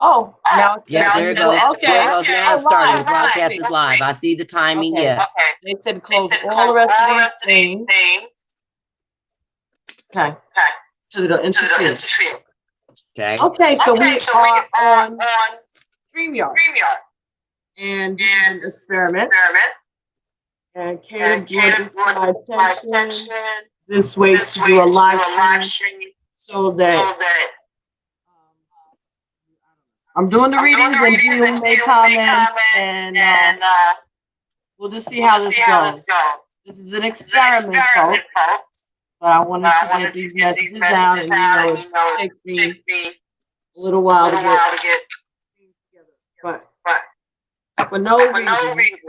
Oh, now yeah, there it goes. Okay. There it goes. Now it's starting. The broadcast is live. I see the timing. Okay. Yes. They said close all the rest of these things. Okay. Because it'll interfere. Okay. Okay, so we are on StreamYard. And this is an experiment. And Caleb would my attention this way to do a live stream so that I'm doing the readings and you may comment and we'll just see how this goes. This is an experiment, folks. But I wanted to get these messages out, and it takes me a little while to get together. But for no reason,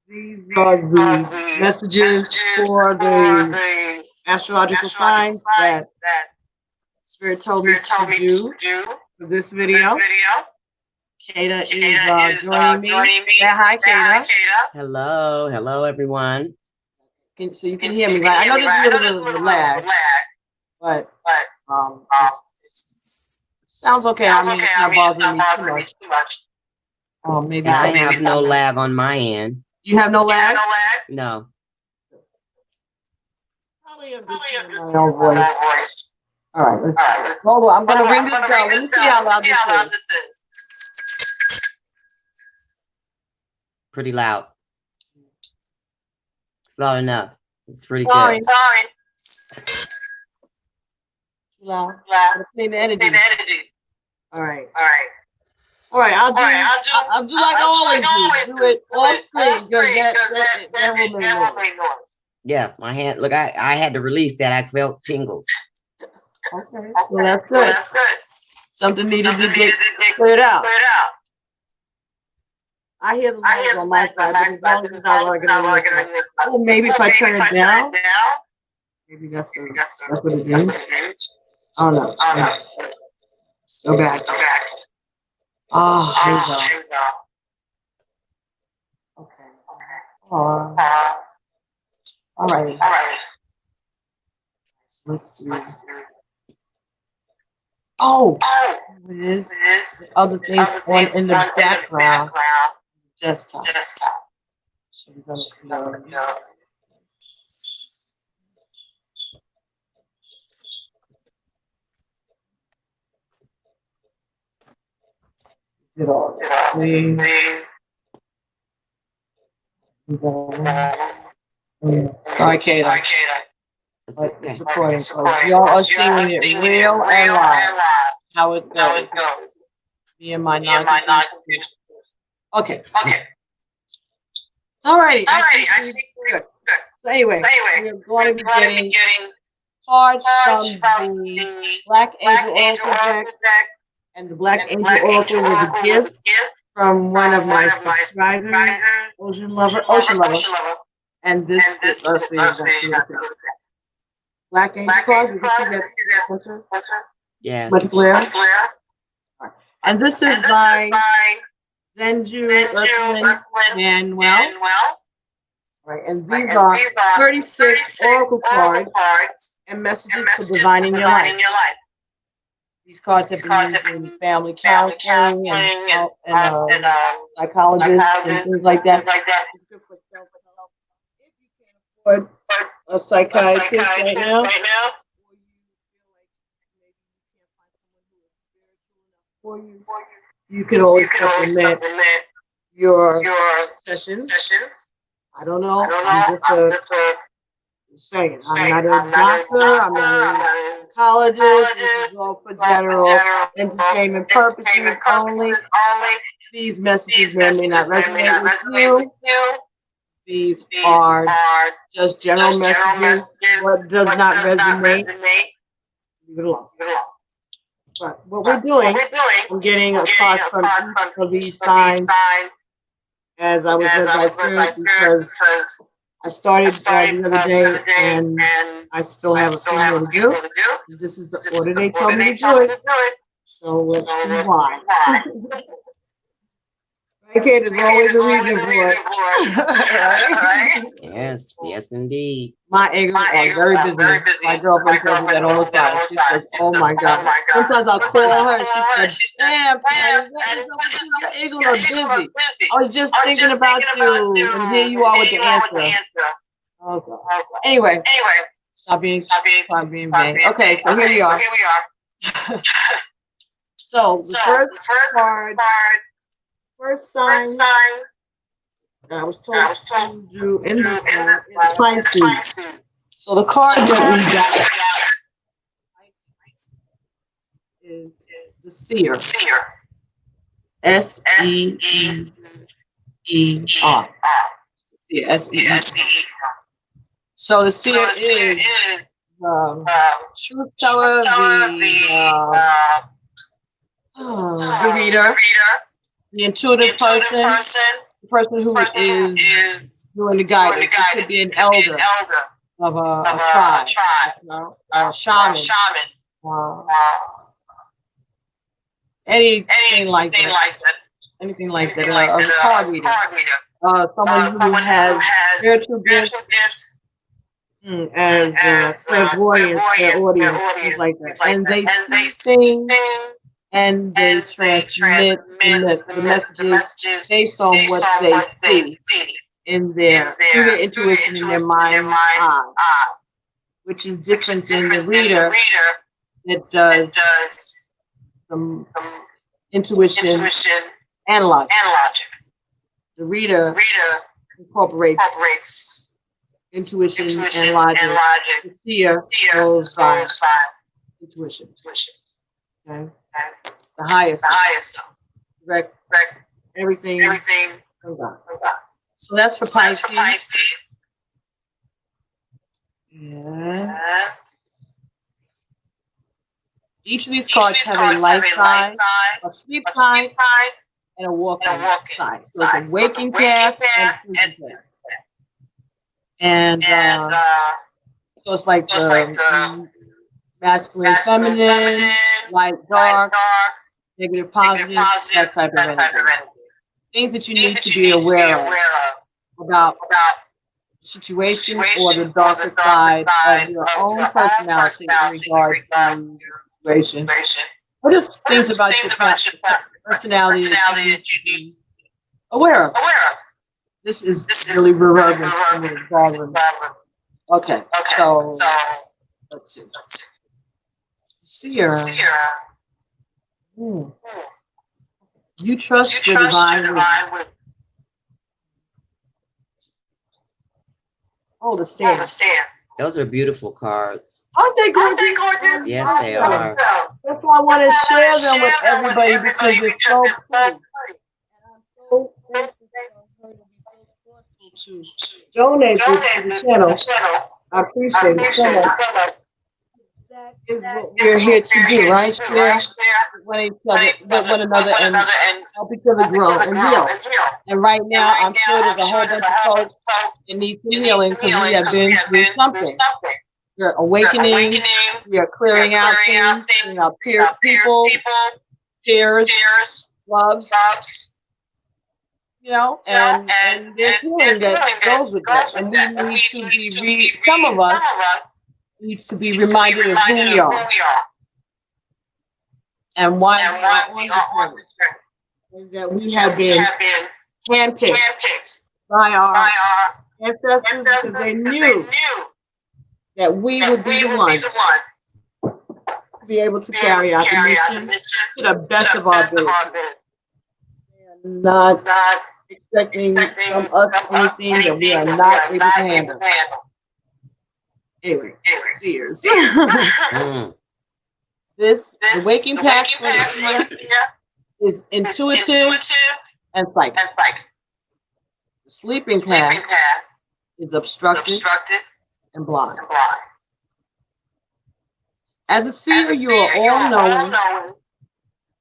these are the messages for the astrological signs that Spirit told me to do for this video. Kata is joining me. Say hi, Kata. Hello. Hello, everyone. So you can hear me, right? I know there's a little bit of a lag, but sounds okay. I mean, it's not bothering me too much. Maybe I have no lag on my end. You have no lag? No. Probably a bit my own voice. All right, let's hold on. I'm going to ring this bell. Let me see how loud this is. Pretty loud. It's loud enough. It's pretty good. Sorry. Loud. Clean the energy. All right. I'll do like I always do. Do it off screen because that will make noise. Yeah, my hand. Look, I had to release that. I felt tingles. Okay. Well, that's good. Something needed to get cleared out. I hear the noise on my side, but as long as it's not like oh, maybe if I turn it down, maybe that's what it means. Oh no. Let's go back. Oh, here we go. Okay. All right. So let's do. Oh, it is. Other things on in the background. Desktop. So we're gonna get all sorry, Kata. But it's recording, so y'all are seeing it real and live. How it goes. Me and my non. Okay. Alrighty. I think we're good. So anyway, we're going to be getting cards from the Black Angel Oracle deck, and the Black Angel Oracle was a gift from one of my subscribers, Ocean Lover, and this is Earthlyn. Black Angel cards. You can see that. Yes. Much clearer. And this is by Zenju, Earthlyn, Manuel. Right, and these are 36 oracle cards and messages for divining your life. These cards have been used in family counseling and psychologists and things like that. It's good for self-help. If you can't afford a psychiatrist right now, or you can always supplement your sessions. I don't know. I'm just saying. I'm not a doctor. I'm not a psychologist. This is all for general entertainment purposes only. These messages may not resonate with you. These are just general messages. What does not resonate, leave it alone. But what we're doing, I'm getting a card from each of these signs as I was led by Spirit because I started the other day and I still have a few more to do. This is the order they told me to do it. So let's see why. Okay, there's always a reason for it. Right? Yes, yes, indeed. My egos are very busy. My girlfriend tells me that all the time. She says, "Oh my God." Sometimes I'll call her. She said, "Damn, Patty, what is up with you? Your egos are busy. I was just thinking about you, and here you are with the answer." Oh God. Anyway, stop being vain. Okay, so here we are. So the first card, first sign I was told to do in the is Pisces. So the card that we got is the Seer. S-E-E-E-R. S-E-E-E. So the Seer is truth teller, the reader, the intuitive person, the person who is doing the guidance. It could be an elder of a tribe, a shaman, anything like that. Anything like that. A card reader. Someone who has spiritual gifts, as clairvoyance, clairaudience, things like that. And they see things and they transmit the messages based on what they see in their intuition, in their mind's eye, which is different than the reader that does some intuition and logic. The reader incorporates intuition and logic. The seer goes by intuition. Okay? The highest self. Everything from God. So that's for Pisces. Yeah. Each of these cards have a light side, a sleep side, and a walking side. So it's a waking path and a sleeping path. And so it's like the masculine, feminine, light, dark, negative, positive, that type of energy. Things that you need to be aware of about the situation or the darker side of your own personality in regard to the situation. Or just things about your personality that you need to be aware of. This is really relevant to the problem. Okay, so let's see. Seer. You trust your divine wisdom. Oh, the stand. Those are beautiful cards. Aren't they gorgeous? Yes, they are. That's why I want to share them with everybody because it's so cool. And I'm so to donate this to the channel. I appreciate it so much. That is what we're here to do, right? Share with one another and help each other grow and heal. And right now, I'm sure there's a whole bunch of folks that need some healing because we have been through something. We're awakening. We are clearing out things. You know, people, peers, loves. You know, and there's healing that goes with that. And we need to be, some of us need to be reminded of who we are and why we are on this journey. And that we have been handpicked by our ancestors because they knew that we would be the ones to be able to carry out the mission to the best of our ability. And not expecting from us anything that we are not able to handle. Anyway, seers. The waking path for the seer is intuitive and psychic. The sleeping path is obstructed and blind. As a seer, you are all-knowing.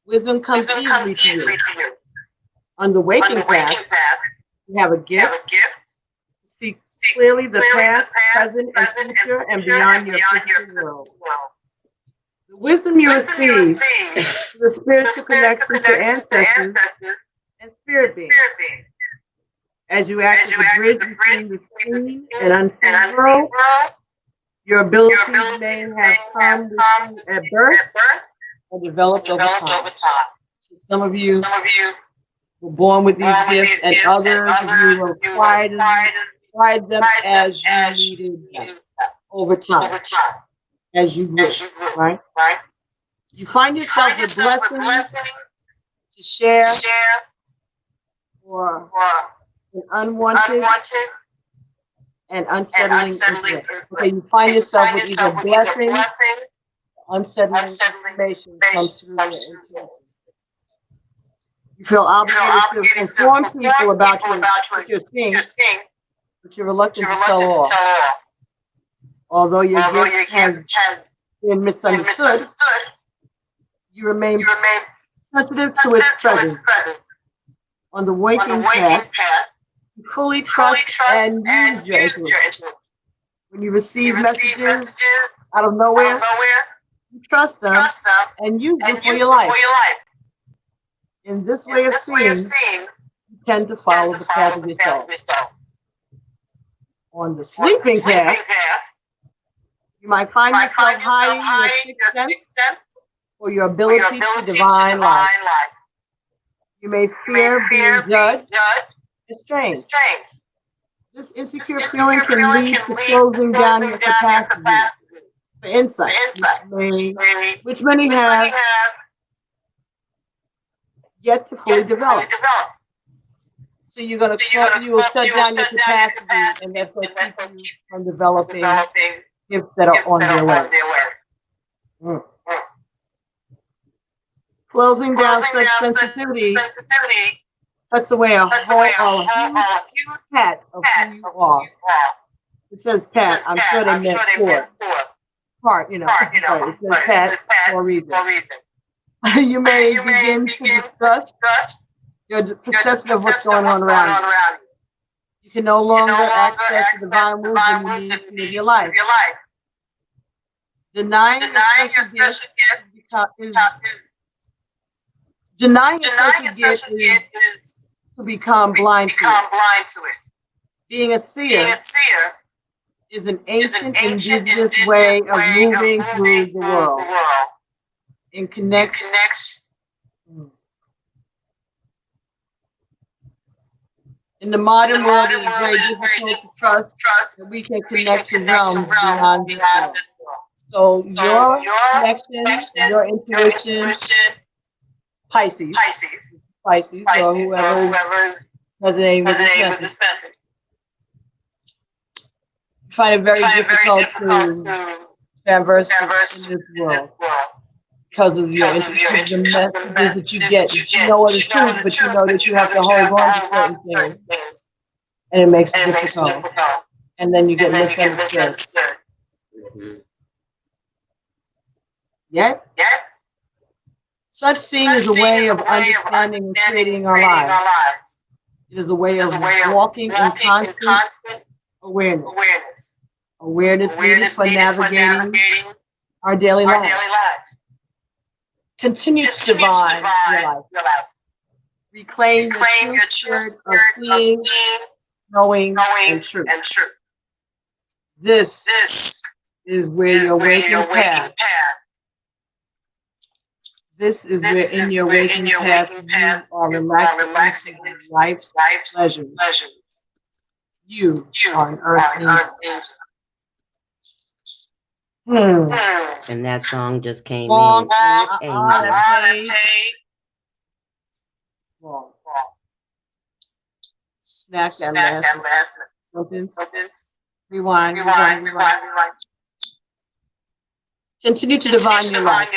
Wisdom comes easily to you. On the waking path, you have a gift. See clearly the past, present, and future, and beyond your physical world. The wisdom you receive through the spiritual connection to ancestors and spirit beings. As you act as a bridge between the seen and unseen world, your abilities may have come with you at birth or developed over time. So some of you were born with these gifts, and others of you have acquired them as you needed them over time, as you grew, right? You find yourself with blessings to share or an unwanted and unsettling information. Okay, you find yourself with either blessings, unsettling information comes through your intuition. You feel obligated to inform people about what you're seeing, but you're reluctant to tell all. Although your gift has been misunderstood, you remain sensitive to its presence. On the waking path, you fully trust and use your intuition. When you receive messages out of nowhere, you trust them and use them for your life. In this way of seeing, you tend to follow the path of your soul. On the sleeping path, you might find yourself hiding your sixth sense or your ability to divine life. You may fear being judged as strange. This insecure feeling can lead to closing down your capacity for insight, which many have yet to fully develop. So you're going to you will shut down your capacity, and that's what keeps you from developing gifts that are on their way. Closing down such sensitivity cuts away a huge pat of who you are. It says pat. I'm sure they meant part, you know. Sorry, it says pat for a reason. You may begin to discuss your perception of what's going on around you. You can no longer access the divine wisdom you need to live your life. Denying your special gift is to become blind to it. Being a seer is an ancient indigenous way of moving through the world. It connects. In the modern world, it is very difficult to trust that we can connect to realms beyond this world. So your connection, your intuition, Pisces, or whoever resonating with this message. You find it very difficult to traverse in this world because of your intuition, the messages that you get. You know the truth, but you know that you have to hold on to certain things, and it makes it difficult. And then you get misunderstood. Yet, such seeing is a way of understanding and creating our lives. It is a way of walking in constant awareness. Awareness needed for navigating our daily lives. Continue to divine your life. Reclaim the true spirit of seeing, knowing, and truth. This is where your waking path. This is where in your waking path you are relaxing into life's pleasures. You are an earth angel. And that song just came Long, in. Snack that last sentence. Rewind. Continue to divine your life.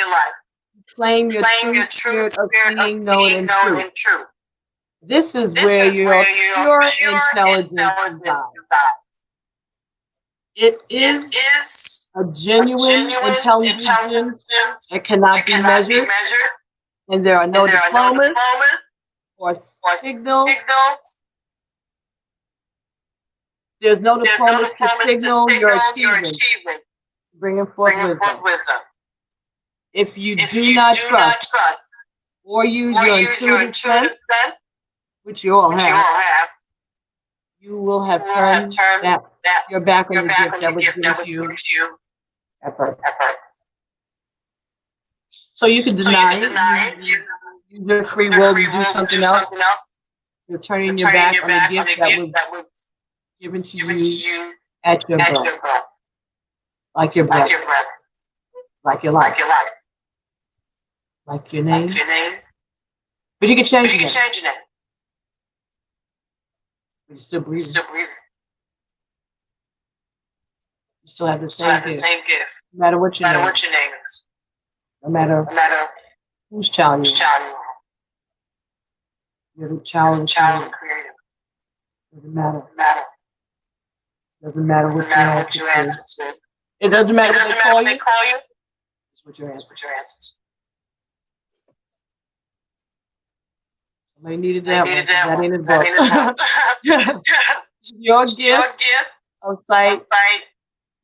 Claim your true spirit of seeing, knowing, and true. This is where your pure intelligence resides. It is a genuine intelligence that cannot be measured, and there are no diplomas or signals. There's no diplomas to signal your achievement, bringing forth wisdom. If you do not trust or use your intuitive sense, which you all have, you will have turned your back on the gift that was given to you at birth. So you can deny it. You use your free will to do something else. You're turning your back on the gift that was given to you at your birth. Like your breath. Like your life. Like your name. But you can change your name. You're still breathing. You still have the same gift. No matter what your name is. No matter whose child you are. You're the child of the Creator. Doesn't matter. Doesn't matter what your answer to. It doesn't matter what they call you. It's what your answer. Somebody needed that one. That ain't his book. Your gift of sight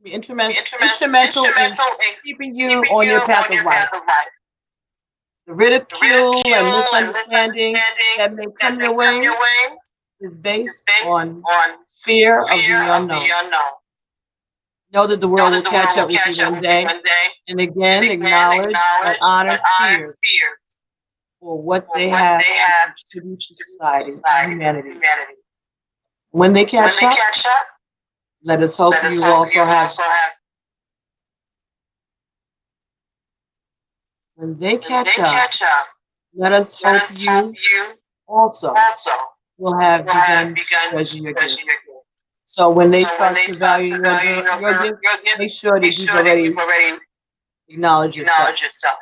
be instrumental in keeping you on your path of life. The ridicule and misunderstanding that may come your way is based on fear of the unknown. Know that the world will catch up with you one day, and again acknowledge and honor fears for what they have to contribute to society and humanity. When they catch up, let us hope you also have. When they catch up, let us hope you also will have begun to treasure your gift. So when they start to value your gift, make sure that you've already acknowledged yourself.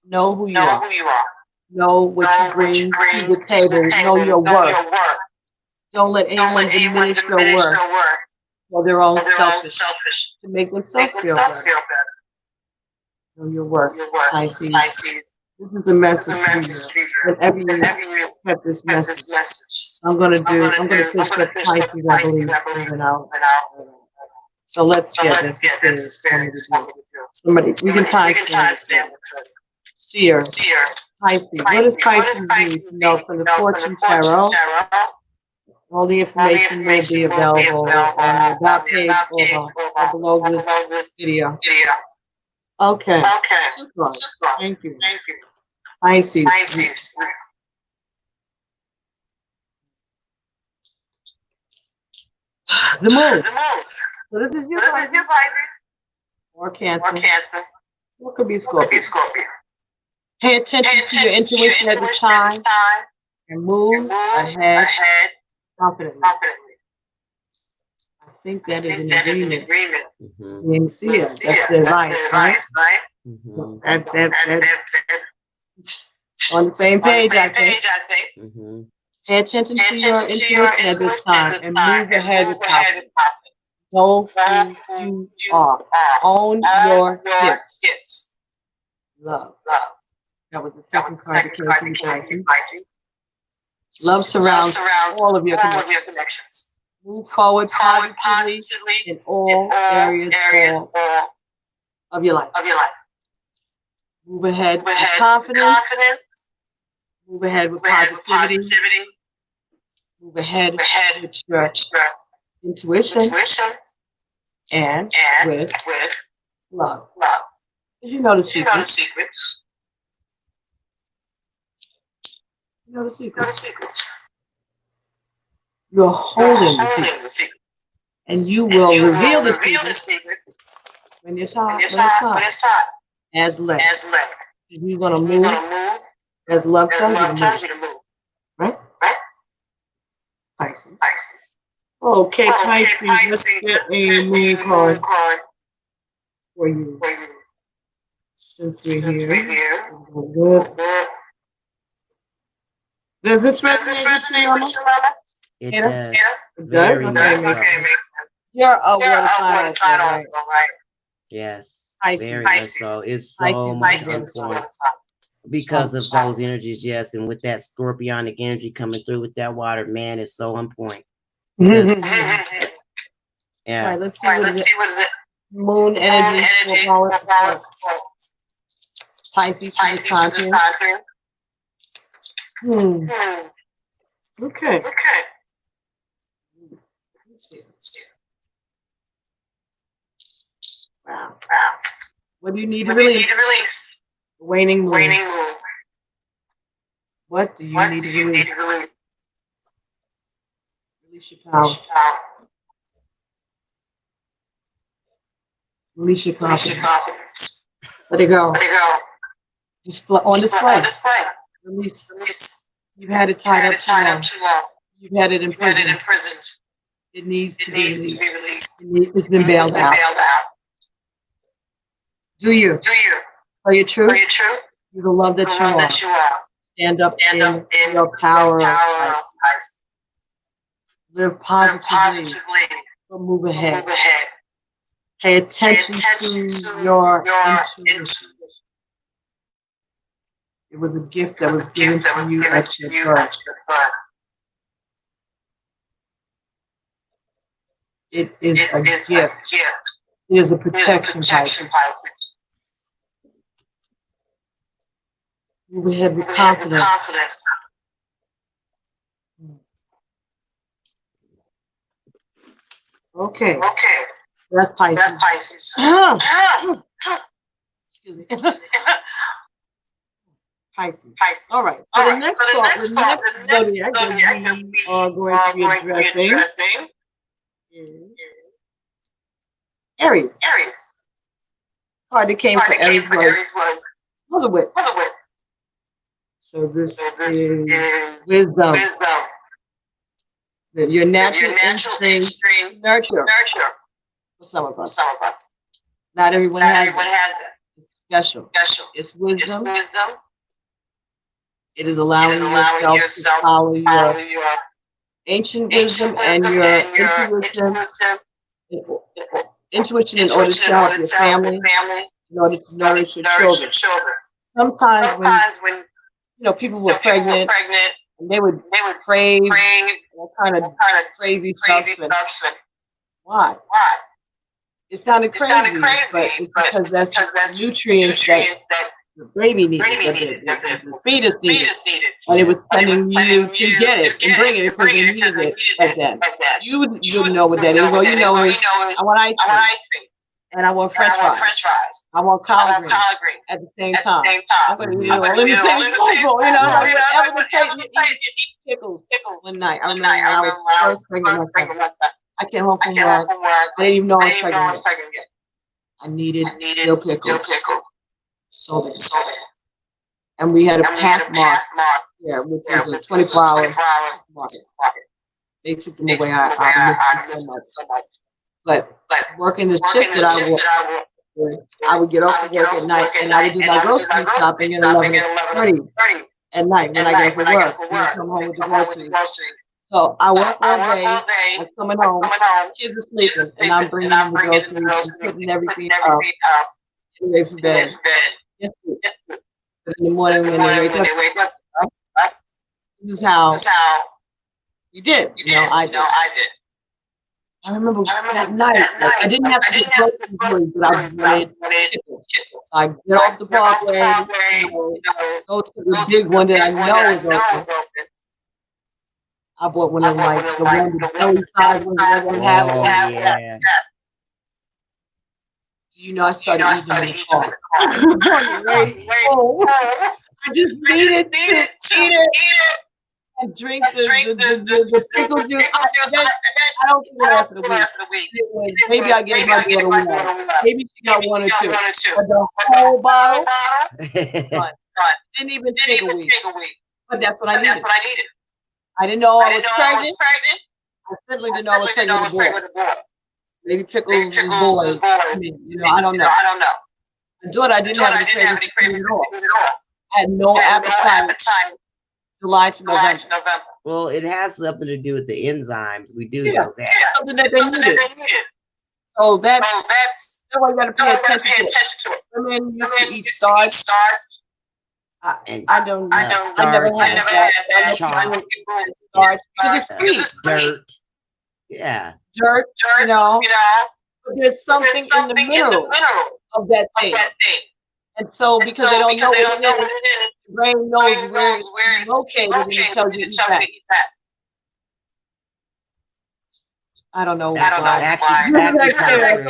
Know who you are. Know what you bring to the table. Know your worth. Don't let anyone diminish your worth for their own selfish to make themselves feel better. Know your worth. Pisces. This is the message for you. Whenever you get this message. So I'm gonna push the Pisces, I believe, and out. So let's get this. Somebody, we can time stamp. Seer. Pisces. What does Pisces mean? No, from the Fortune Tarot. All the information will be available on the about page or below this video. Okay. Super. Thank you. Pisces. The moon. So this is your Pisces. Or Cancer. What could be Scorpio? Pay attention to your intuition at this time and move ahead confidently. I think that is an agreement. You see it. That's their life, right? That on the same page, I think. Pay attention to your intuition at this time and move ahead with confidence. Know who you are. Own your gifts. Love. That was the second card that came to Pisces. Love surrounds all of your connections. Move forward positively in all areas of your life. Move ahead with confidence. Move ahead with positivity. Move ahead with your intuition and with love. You know the secrets. You know the secrets. You're holding the secret. And you will reveal the secret when it's time. As led. You're going to move as love tells you to move. Right? Pisces. Okay, Pisces, let's get a moon card for you. Since we're here. Good. Does this resonate with you, Mama? It does. Very much. Okay. You're a water sign, right? Yes. Pisces. Very much so. It's so much on point. Because of those energies, yes, and with that scorpionic energy coming through with that water, man, it's so on point. Yeah. All right, let's see what is it. Moon energy for power. Pisces for this time period. Okay. Okay. Let's see. Wow. What do you need to What do you need release? to release? Waning moon. Waning moon. What do you What need do to you release? need to release? Release your power. Release your Release your confidence. confidence. Let it go. Let it go. Display on display. On display. Release. Release. You've had it You tied had up it too tied long. up too long. You've had it You had it imprisoned. imprisoned. It needs It to be needs to released. be released. It's been bailed out. Do you? Do you? Are you true? Are you true? You're the love that The you love are. that you are. Stand up Stand in up in your power. power of Christ. Live Live positively. positively. But move But ahead. move ahead. Pay attention to your intuition. It was a gift that was given to you at your birth. It is a gift. It is a protection pipe. Move ahead with confidence. Okay. That's Pisces. Excuse me. Pisces. All right. So the next zodiac that we are going to be addressing is Aries. Card that came for Aries was Motherwit. So this is wisdom. Your natural instinct, nurture. For some of us. Not everyone has it. It's special. It's wisdom. It is allowing yourself to follow your ancient wisdom and your intuition in order to help your family, in order to nourish your children. Sometimes when people were pregnant, and they would crave all kind of crazy stuff. Why? It sounded crazy, but it's because that's nutrients that the baby needed, that the fetus needed. And it was sending you to get it and bring it because they needed it like that. You wouldn't know what that is. All you know is, I want ice cream. And I want French fries. I want collard greens at the same time. I'm going to eat it all in the same spoonful. Whatever the case, you eat pickles one night. I remember when I was first pregnant myself. I came home from work. I didn't even know I was pregnant yet. I needed dill pickle. So bad. And we had a Pathmark there, which was a 24-hour supermarket. They took them away. I missed them so much. But working the shift that I worked, I would get off of work at night and I would do my grocery shopping at 11:30 at night when I get off of work. And I come home with the groceries. So I work all day. I'm coming home. Kids are sleeping, and I'm bringing in the groceries and putting everything up. Getting ready for bed. But in the morning when they wake up, this is how you did. I did. I remember that night, I didn't have to get groceries, but I wanted pickles. So I get off the parkway, go to the big one that I know is open. I bought one of them, like the belly size ones that I have. Yeah. Do I started eating in the car. I just needed to eat it and drink the pickle juice. I don't care after the week. Maybe I get my daughter one. Maybe she got one or two. But the whole bottle, didn't even take a week. But that's what I needed. I didn't know I was pregnant. I certainly didn't know I was pregnant with a boy. Maybe pickles was boys. I don't know. My daughter, I didn't have any cravings at all. I had no appetite. July to November. Well, it has something to do with the enzymes. We do know that. Something that they needed. So that's why you got to pay attention to it. Women used to eat starch. I never had that. Starch. Because it's sweet. Dirt. Yeah. Dirt, But there's something in the middle of that thing. And so, because they don't know what it is, the brain knows where it's located and it tells you to eat that. I don't know why. Acupuncture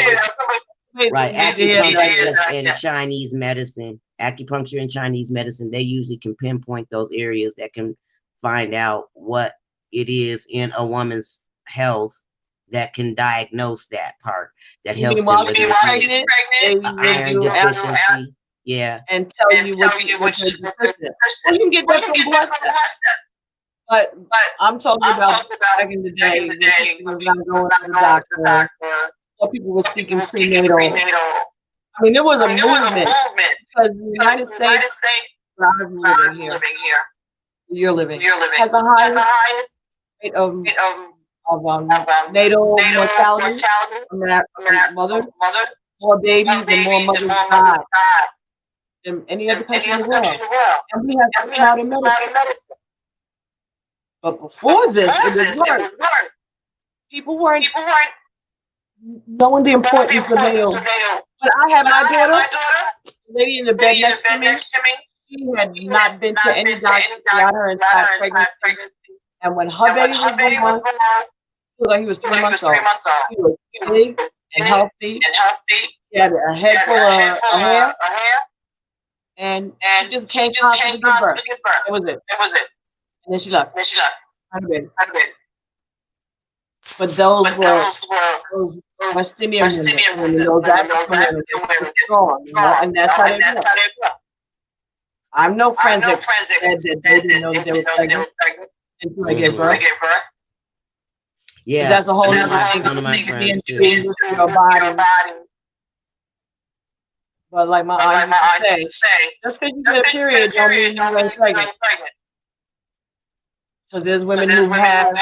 is, right, Maybe acupuncture in Chinese medicine. Acupuncture in Chinese medicine, they usually can pinpoint those areas that can find out what it is in a woman's health that can diagnose that part that You helps mean them while with she's pregnant, they will iron do deficiency. Yeah. and tell you what you're deficient. Well, you can get that from blood tests. But I'm talking about back in the day when people was not going to the doctor, or people were seeking prenatal. I mean, there was a movement because the United States, where I'm living here, you're living, has the highest rate of natal mortality from that mothers, more babies and more mothers die than any other country in the world. And we have to come out in medicine. But before this, it was worse. People weren't knowing the importance of male. When I had my daughter, the lady in the bed next to me, she had not been to any doctor throughout her entire pregnancy. And when her baby was born, he was like he was 3 months old. He was big and healthy. He had a head full of hair. And she just came out to give birth. That was it. And then she left. But those were West Indian women, those African women, they were strong, you know, and that's how they were. I have no friends that said that they didn't know that they were pregnant until they gave birth. Yeah, that's a whole other thing. One of my friends too. Your body. But like my aunt used to say, just because you get a period don't mean you ain't pregnant. So there's women who have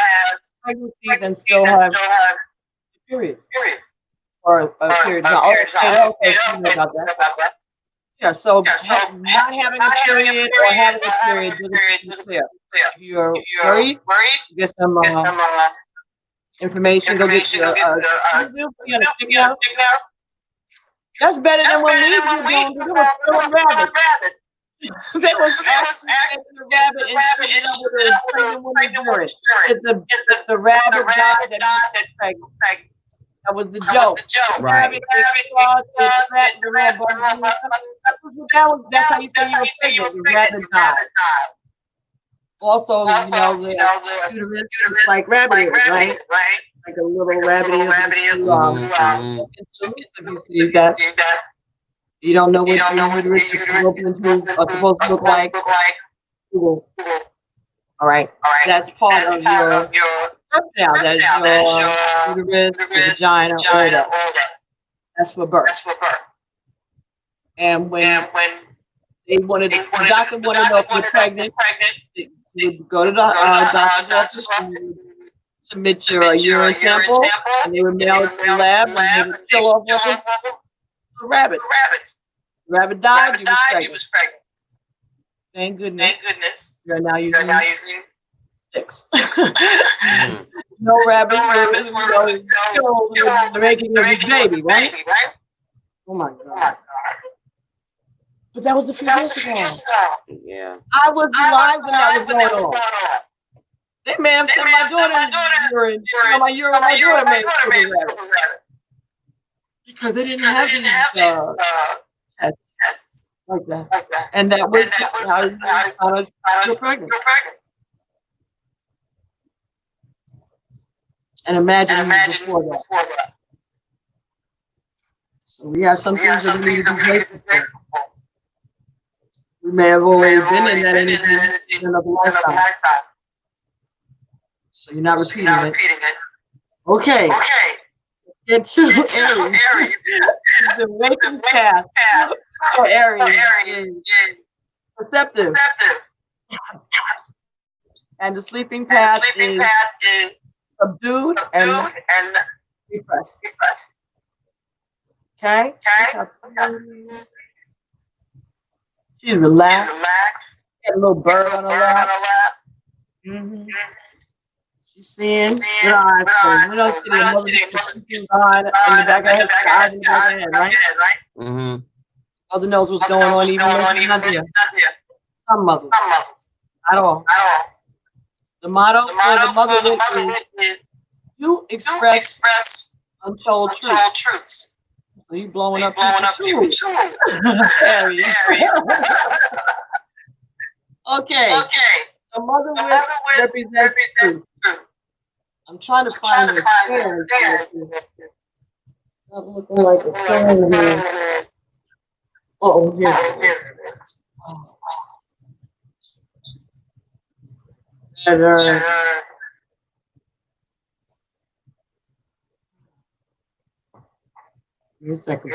pregnancies and still have periods. Or a period. Okay, you know about that. Yeah, so not having a period or having a period doesn't clear. If you're worried, get some information, go get your that's better than what we were doing. They were killing rabbits. They was actually taking the rabbit and shooting it up with a pregnant woman's urine. It's the rabbit died that was pregnant. That was the joke. Right. That's how you say you were pregnant. The rabbit died. Also, you know, the uterus is like rabbit ears, right? Like a little rabbit ears. If you see that, you don't know what the uterus is supposed to look like. Google. All right. That's part of your birth now. That is your uterus, your vagina, all that. That's for birth. And when they wanted, the doctor wanted to know if you're pregnant, you go to the doctor's office and submit your urine sample, and they would mail it to the lab, and they would kill off the rabbit. The rabbit died, you was pregnant. Thank goodness. You're now using sticks. No rabbits were killed in the making of your baby, right? Oh my God. But that was a few years ago. Yeah. I was alive when that was going on. They may have sent my daughter urine. My daughter may have killed a rabbit. Because they didn't have these tests like that. And that was how you found you're pregnant. And imagine before that. So we have some things that we need to be grateful for. We may have already been in that energy in another lifetime. So you're not repeating it. Okay. Get to Aries. The waking path for Aries is perceptive. And the sleeping path is subdued and repressed. Okay? She's relaxed. Got a little bird on her lap. She's seeing good eyes. We don't see the mother in the back of her head, the eyes in the back of her head, right? Mother knows what's going on, even when she's not there. Some mothers. Not all. The motto for the mother is You express untold truths. So you blowing up people too. Aries. Okay. The mother wit represents truth. I'm trying to find the stand. Not looking like a stand here. Oh, here it is. Better. Give me a second.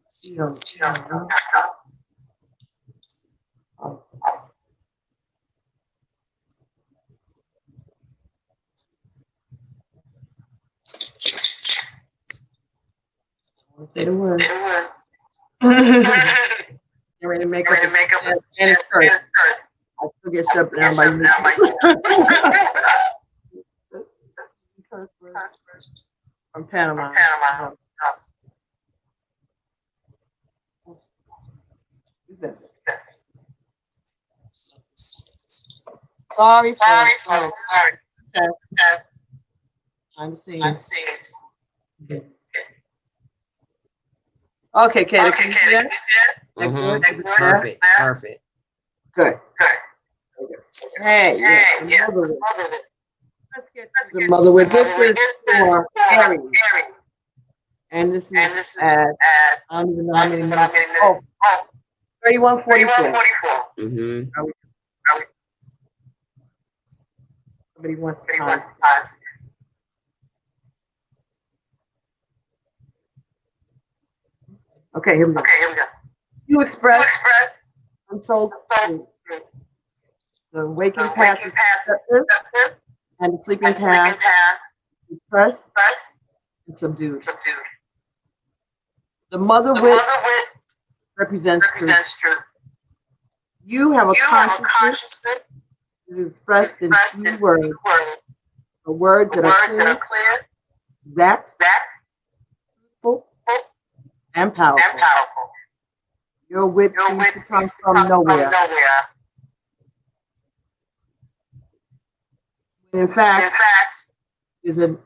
See you. Say the word. Get ready to make up and it's curse. I still get shut down by you. From Panama. Sorry. I'm seeing it. Okay, Katie, can you see that? Perfect. Good. Hey, yeah. Let's get to the mother with this is for Aries. And this is at, I don't even know how many minutes. Oh, 31:44. Somebody wants time. Okay, here we go. You express untold truth. The waking path is receptive, and the sleeping path is repressed and subdued. The mother wit represents truth. You have a consciousness that is expressed in few words. The words that are clear, exact, truthful, and powerful. Your wit seems to come from nowhere. In fact, is an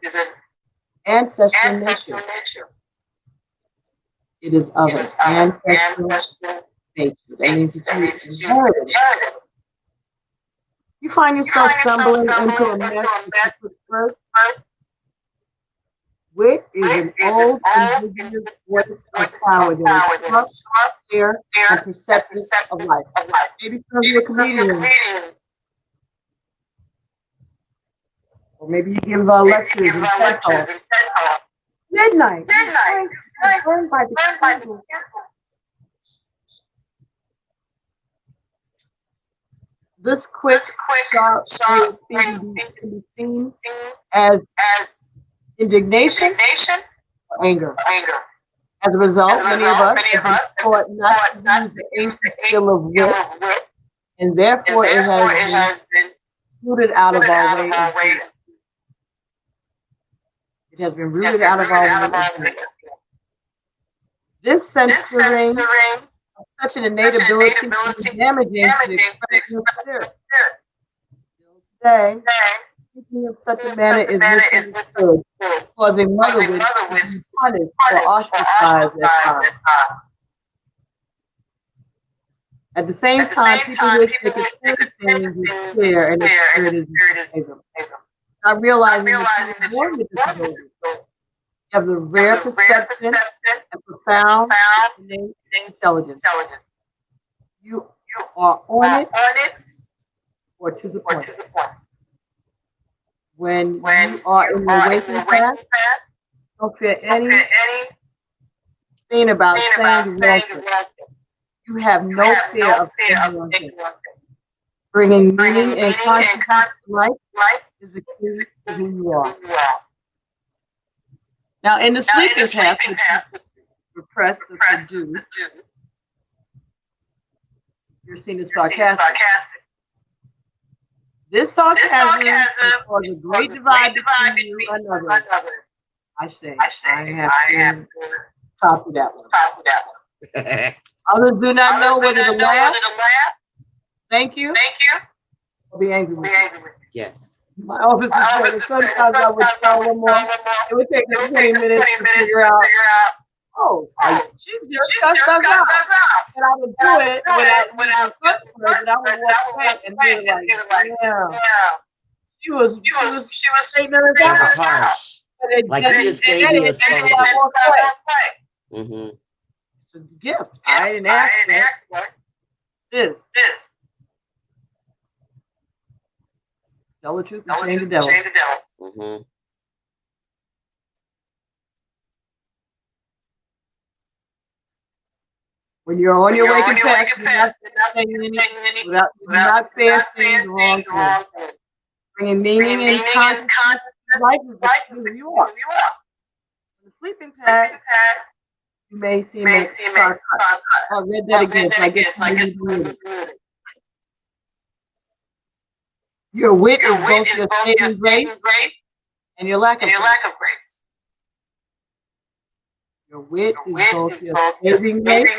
ancestral nature. It is of an ancestral nature. That means that you inherited it. You find yourself stumbling into a mess with birth. Wit is an old indigenous voice of power that is tough, clear, and perceptive of life. Maybe some of you are comedians. Or maybe you give lectures and TED Talks. Midnight. Burned by the candle. This quick, sharp speaking can be seen as indignation or anger. As a result, many of us have been taught not to use the ancient skill of wit, and therefore it has been rooted out of our way. It has been rooted out of our way. This censoring of such an innate ability can be damaging to the expression of spirit. Today, speaking of such a manner is misunderstood, causing mother wit to be punished or ostracized at times. At the same time, people wish they could say things is clear and the spirit is mistaken. Not realizing that you are born with disability. You have the rare perception and profound innate intelligence. You are on it or to the point. When you are in your waking path, don't fear anything about saying the wrong thing. You have no fear of saying the wrong thing. Bringing meaning and consciousness to life is the key to who you are. Now, in the sleeping path, which is repressed or subdued, you're seen as sarcastic. This sarcasm was a great divide between you and another. I say, I have to copy that one. Others do not know whether to laugh. Thank you. Or be angry with you. Yes. My office is sometimes I would tell them more. It would take them 20 minutes to figure out. Oh, she just cussed us out. And I would do it when I cuss words, and I would walk back and be like, yeah. She was straightening us That was out. harsh. And Like you just gave me a spanking. Mm-hmm. It's a gift. I didn't ask for it. Sis. Tell the truth and shame the devil. Mm-hmm. When you're on your waking path, you're not fasting wrong thing. Bringing meaning and consciousness to life is who you are. The sleeping path, you may seem like shortcut. I read that again, so I guess you need to read it. Your wit is both your saving grace and your lack of grace. Your wit is both your saving grace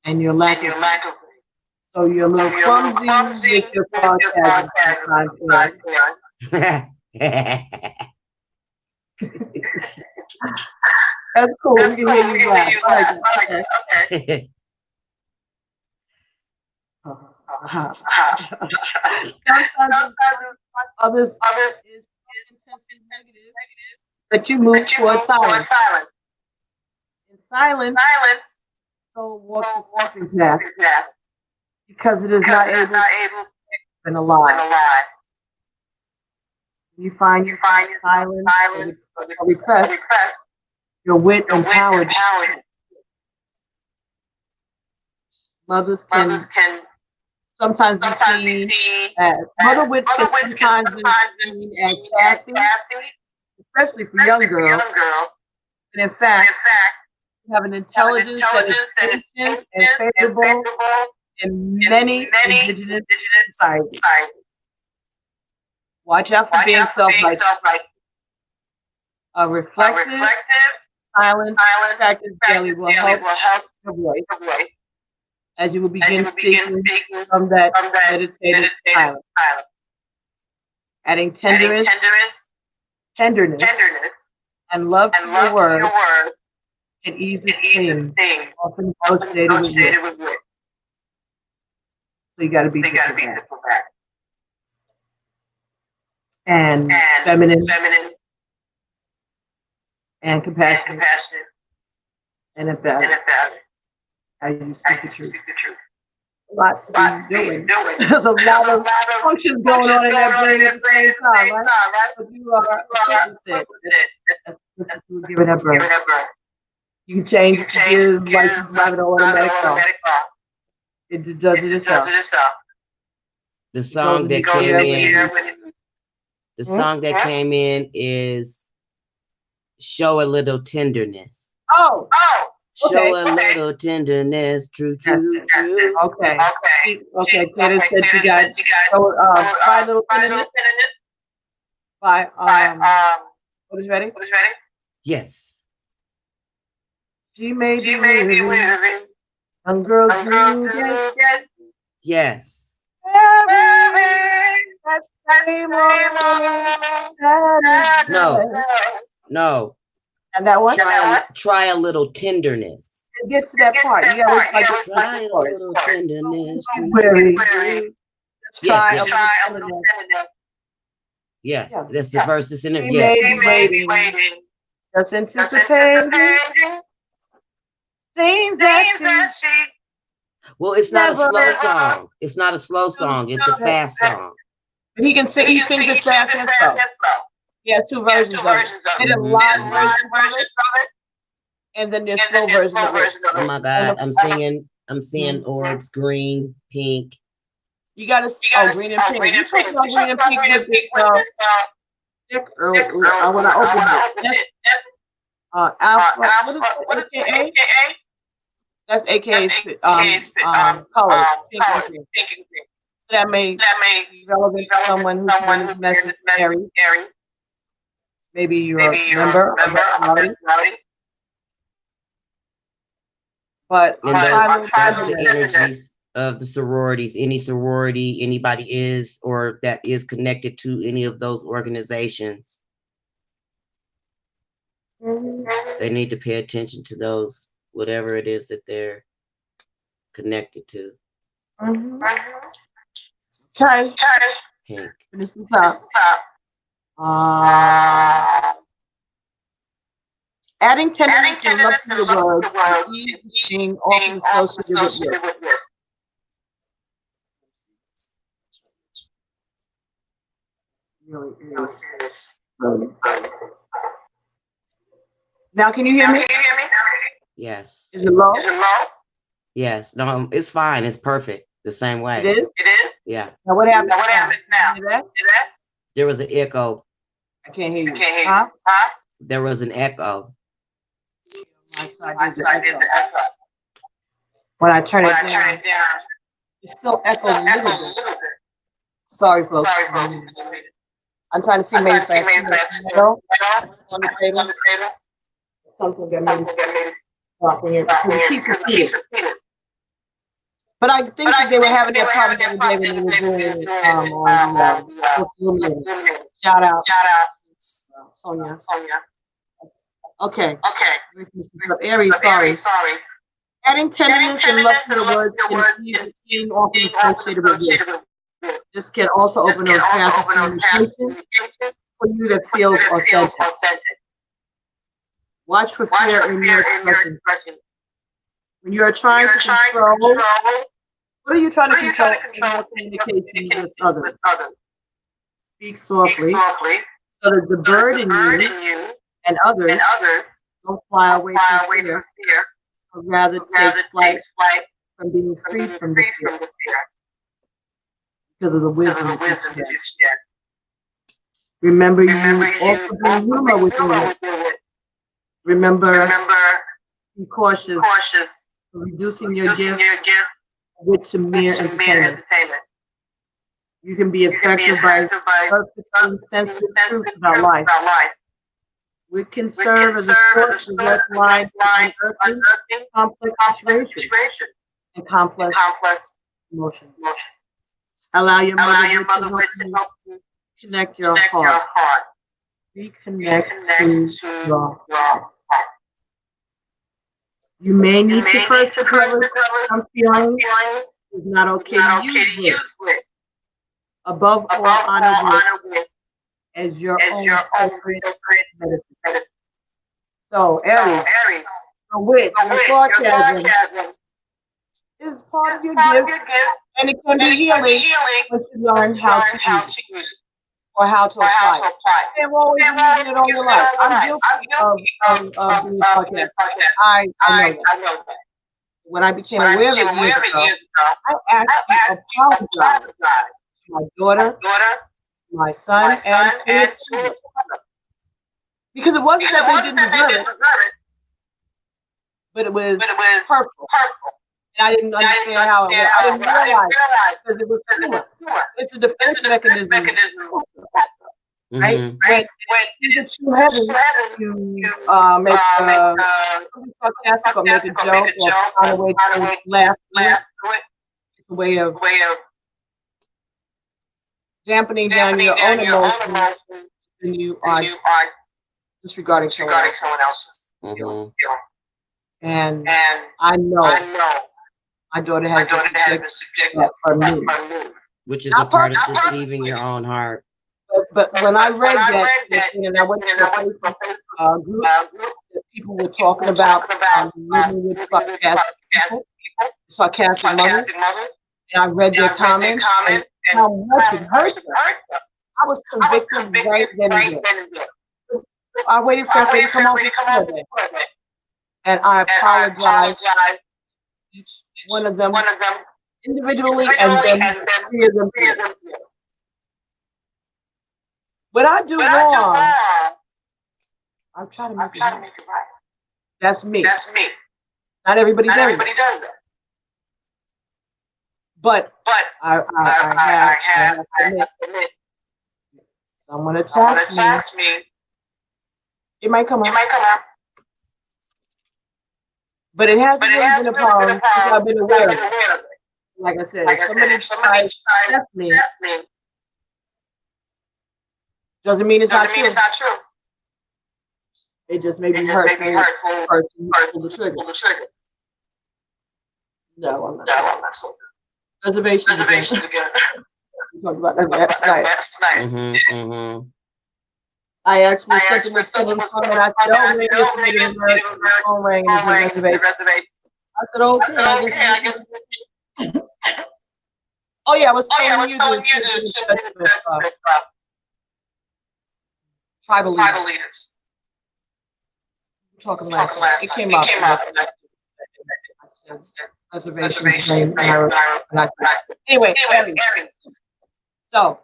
and your lack of grace. So you're a little clumsy with your sarcasm sometimes. That's cool. We can hear you laugh. I like that. Okay. Sometimes others is intensely negative, but you move towards silence. In silence, so walk the sleeping path because it is not able to and alive. You find silence or repressed, your wit empowered. Mothers can sometimes be seen as mother wits can sometimes be seen as sassy, especially for young girls. And in fact, you have an intelligence that is patient and favorable in many indigenous societies. Watch out for being self-righteous. A reflective, silent practice daily will help your voice as you will begin speaking from that meditative silence. Adding tenderness, and love to your words can ease the sting, often associated with wit. So you got to be diplomatic. And feminine and compassionate and emphatic. How you speak the truth. A lot to be doing. There's a lot of functions going on in that brain at the same time, right? But you are opposite. That's what you're giving that birth. You can change it to give like you drive an automatic car. It just does it itself. The song that came in. The song that came in is "Show a Little Tenderness." Oh. Okay. Show a little tenderness, true. Okay. Taylor said you got try a little tenderness. By what is ready? Yes. She may be weary. Young girls do get. Yes. No. And that one? Try a little tenderness. Get to that part. You gotta try a little tenderness. Try a little tenderness. Yeah, that's the verse that's in it. Yeah. Waiting. Just anticipating things that she. Well, it's not a slow song. It's not a slow song. It's a fast song. But he can sing. He sings it fast and slow. He has two versions of it. There's a live version of it, and then there's slow version of it. Oh my God! I'm seeing orbs, green, pink. You gotta green and pink. You talking about green and pink with this thick when I opened it. Alpha. What is AKA? That's AKA's color. Pink and green. That may be relevant to someone who's in this message Aries. Maybe you're a member of that sorority. But And those are the energies of the sororities. Any sorority anybody is or that is connected to any of those organizations. They need to pay attention to those, whatever it is that they're connected to. Okay. Pink. Finish this up. Adding tenderness and love to your words is being often associated with this. Really is. Now, can you hear me? Yes. Is it low? Yes. No, it's fine. It's perfect. The same way. It is? Yeah. Now, what happened now? Hear that? There was an echo. I can't hear you. Huh? There was an echo. My side did the echo. When I turn it down, it still echoes a little bit. Sorry, folks. I'm trying to see maybe if I tomato on the table. Something that maybe walking in. It keeps repeating. But I think that they were having that problem the other day when they were doing it on the shout out Sonia. Okay. Aries, sorry. Adding tenderness and love to your words can be often associated with this. This can also open up paths of communication for you that feels authentic. Watch for fear in your expression. When you are trying to control, what are you trying to control in your communication with others? Speak softly so that the bird in you and others don't fly away from fear, or rather take flight from being free from the fear because of the wisdom that you share. Remember, you also bring humor within it. Remember, be cautious of reducing your gift to mere entertainment. You can be affected by purposely sensitive truths about life. We can serve as a source of direct line to unearthing complex situations and complex emotions. Allow your mother to help you connect your heart. Reconnect to your heart. You may need to first recover some feelings. It's not okay to use with. Above all, honor with as your own sacred medicine. So, Aries, with your sarcasm is part of your gift, and it can be healing once you learn how to use it or how to apply it. You've always been using it all your life. I'm guilty of being sarcastic. I know that. When I became aware of it years ago, I actually apologized to my daughter, my son, and to his mother. Because it wasn't that they didn't deserve it, but it was hurtful. And I didn't understand how it was. I didn't realize it because it was humor. It's a defense mechanism. Right? When you get too heavy, you make sarcastic or make a joke or find a way to laugh through it. It's a way of dampening down your own emotions when you are disregarding someone else's. And I know my daughter has been subjected to that for me. Which is a part of deceiving your own heart. But when I read that, and I went to the Facebook group that people were talking about living with sarcastic mothers, and I read their comments and how much it hurt them. I was convicted right then and there. I waited for them to come off the day, and I apologized to each one of them individually, and then three of them. When I do wrong, I'm trying to make it right. That's me. Not everybody does that. But I have to admit, someone attacks me. It might come up. But it hasn't really been a problem because I've been aware of it. Like I said, if somebody tries to test me, doesn't mean it's not true. It just may be hurtful person who pulled the trigger. No, I'm not. Reservations again. We talked about that last night. I asked me something was coming from, and I said, "Oh, maybe it's Native American." The phone rang and it was reservation. I said, "Okay, I guess." Oh yeah, I was telling you the tribal leaders. Talking last night. It came up. Reservation. Anyway, Aries. So,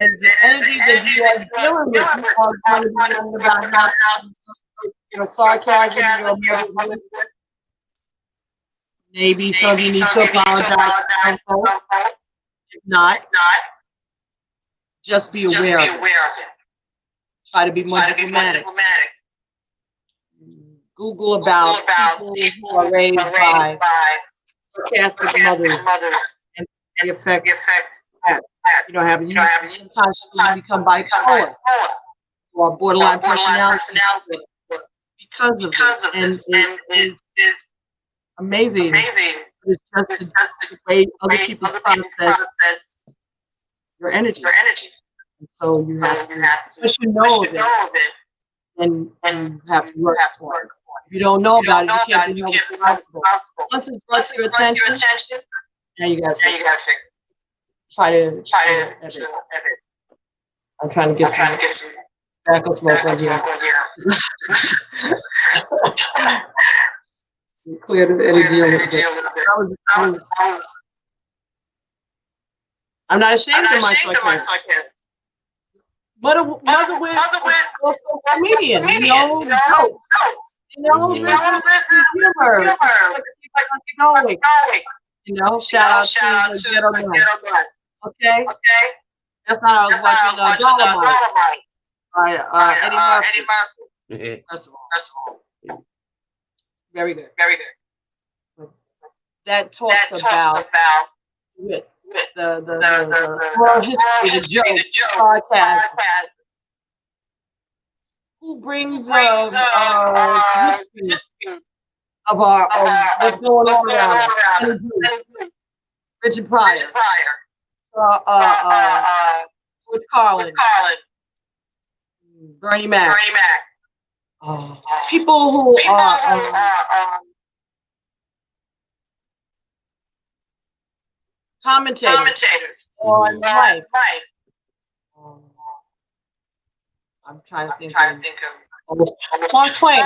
and the energy that you are dealing with, you are going to be learning about how your sarcasm, your maybe some of you need to apologize. If not, just be aware of it. Try to be more diplomatic. Google about people who are raised by sarcastic mothers and the effect that having sometimes you become bipolar or borderline personality because of this, and it's amazing. It's just the way other people process your energy. And so you have to, once you know of it, and you have to work for it. If you don't know about it, you can't be held responsible. Once it brought to your attention, now you got to try to edit. I'm trying to get some tobacco smoke on here. Clear the energy a little bit. I'm not ashamed of my sarcasm. Mother with also a comedian, jokes. This is humor. Shout out to the Ghetto Man. Okay? That's not I was watching Dolomite by Eddie Murphy. First of all. Very good. That talks about the world history, the joke, sarcasm. Who brings history of what's going on around us? Richard Pryor. George Carlin. Bernie Mac. People who are commentators on life. I'm trying to think of Mark Twain.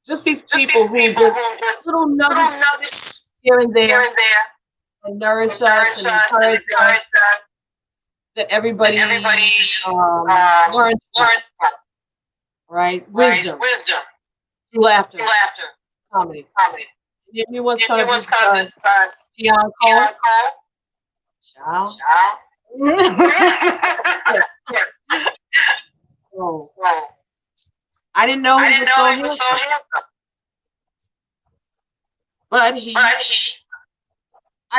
Just these people who just little nuggets here and there and nourish us and encourage us that everybody learns from. Right? Wisdom. Through laughter. Comedy. Give me what's kind of this Deion Cole. Ciao. Oh. I didn't know he was so handsome. But I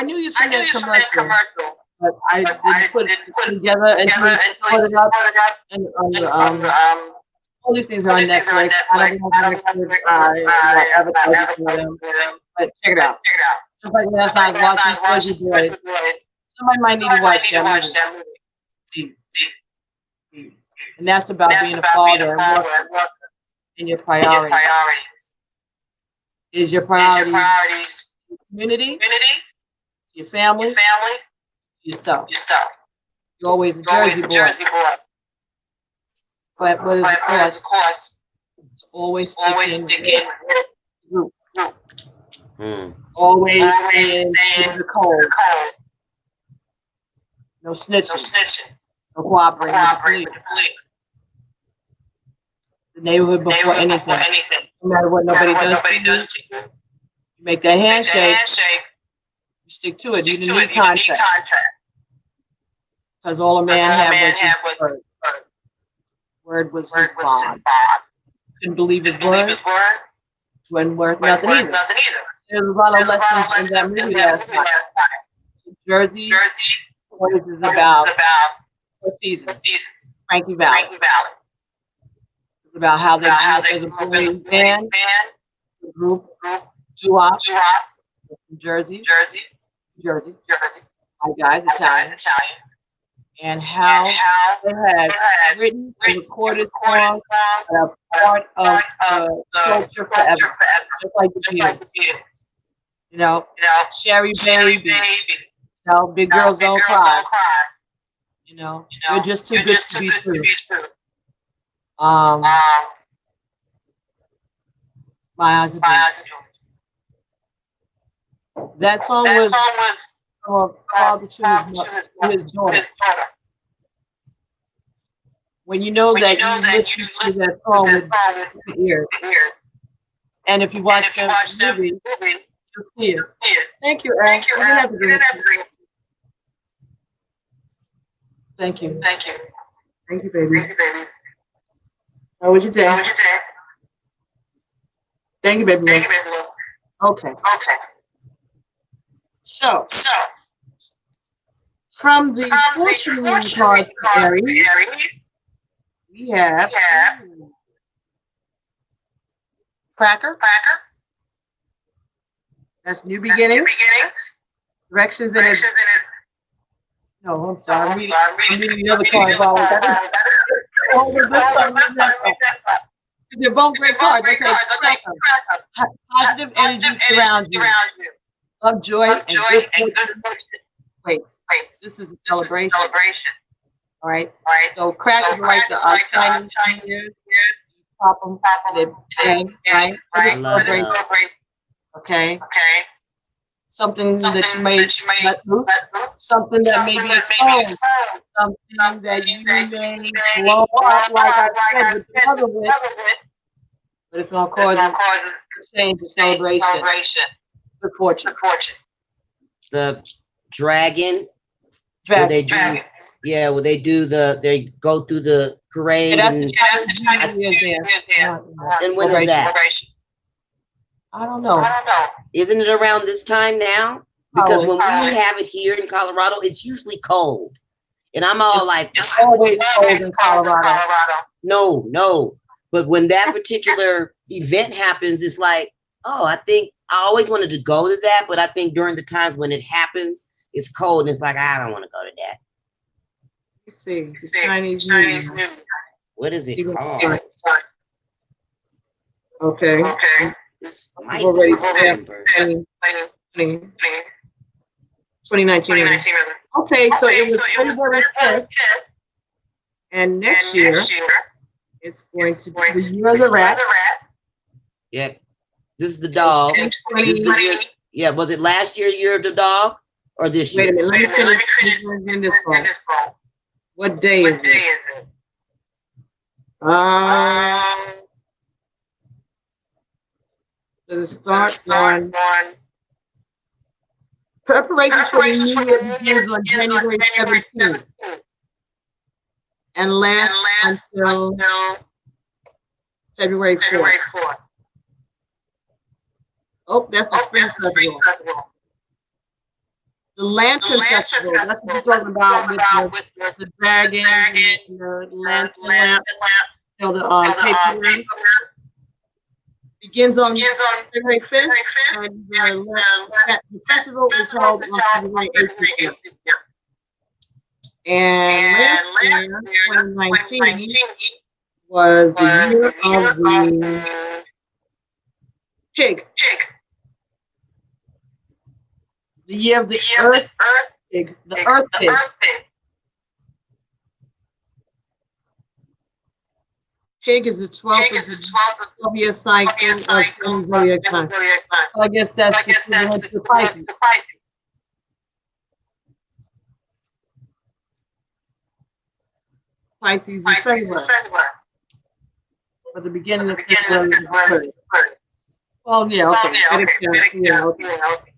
knew you saw that commercial. But I didn't put it together until put it up. And all these things are on Netflix. I don't know Netflix. I advertise for them. But check it out. Just like last night, watching Fuzzy Boys. Somebody might need to watch that movie. And that's about being a father and your priorities. Is your priorities community, your family, yourself? You're always a Jersey boy. But of course, it's always sticking with the group. Always staying in the cold. No snitching. No cooperating with the police. The neighborhood before anything. No matter what nobody does to you. You make that handshake. You stick to it. You didn't need contract. Because all a man had was his word. Word was his bond. Couldn't believe his word. Wasn't worth nothing either. There's a lot of lessons in that movie last night. Jersey always is about 4 seasons. Frankie Valley. It's about how they grew up as a boy band, the group, doo-wop, from Jersey. My guys, Italian. And how they had written and recorded songs that are part of the culture forever. Just like the Beatles. You know, Sherry Baby. You know, Big Girls Don't Cry. You know, you're just too good to be true. My eyes are doing. That song was from a father to his daughter. When you know that you listen to that song with your ears, and if you watch the movie, you'll see it. Thank you, Aaron. You didn't have to do it. Thank you. Thank you, baby. How was your day? Thank you, baby. Okay. So, from the fortune card for Aries, we have Cracker. That's new beginnings. Directions in it. No, I'm sorry. I'm reading the other card. They're both great cards. Okay, Cracker. Positive energy surrounds you. Love, joy, and good fortune. Wait, this is a celebration. All right. So crackers like the Chinese years. Pop them, and they bang, right? Celebration. Okay. Something that you may let loose. Something that may be exposed. Something that you may blow up, like I said, with the other bit. But it's going to cause a change, a celebration. Good fortune. The dragon. Where they do they go through the parade. And when is that? I don't know. Isn't it around this time now? Because when we have it here in Colorado, it's usually cold. And I'm all it's always cold in Colorado. No. But when that particular event happens, it's like, I always wanted to go to that, but I think during the times when it happens, it's cold and it's like, I don't want to go to that. Let's see. The Chinese New Year. What is it called? Okay. This might be 2019. Okay, so it was February 5th. And next year, it's going to be the year of the rat. Yeah. This is the dog. Was it last year of the dog? Or this year? Wait a minute, let me finish in this one. What day is it? The start on preparation for the new year begins on January 17th and lasts until February 4th. Oh, that's the Spring Festival. The Lantern Festival, that's what we're talking about with the dragon and the lantern lamp, the paper. Begins on February 5th, and the festival is held on February 8th. And last year, 2019, was the year of the pig. The year of the earth pig. The earth pig. Pig is the 12th year cycle of zodiac sign. So I guess that's equivalent to Pisces. Pisces is February. But the beginning of February is the 3rd. Well, yeah, okay. Yeah, okay. Yeah, okay. Yeah, okay.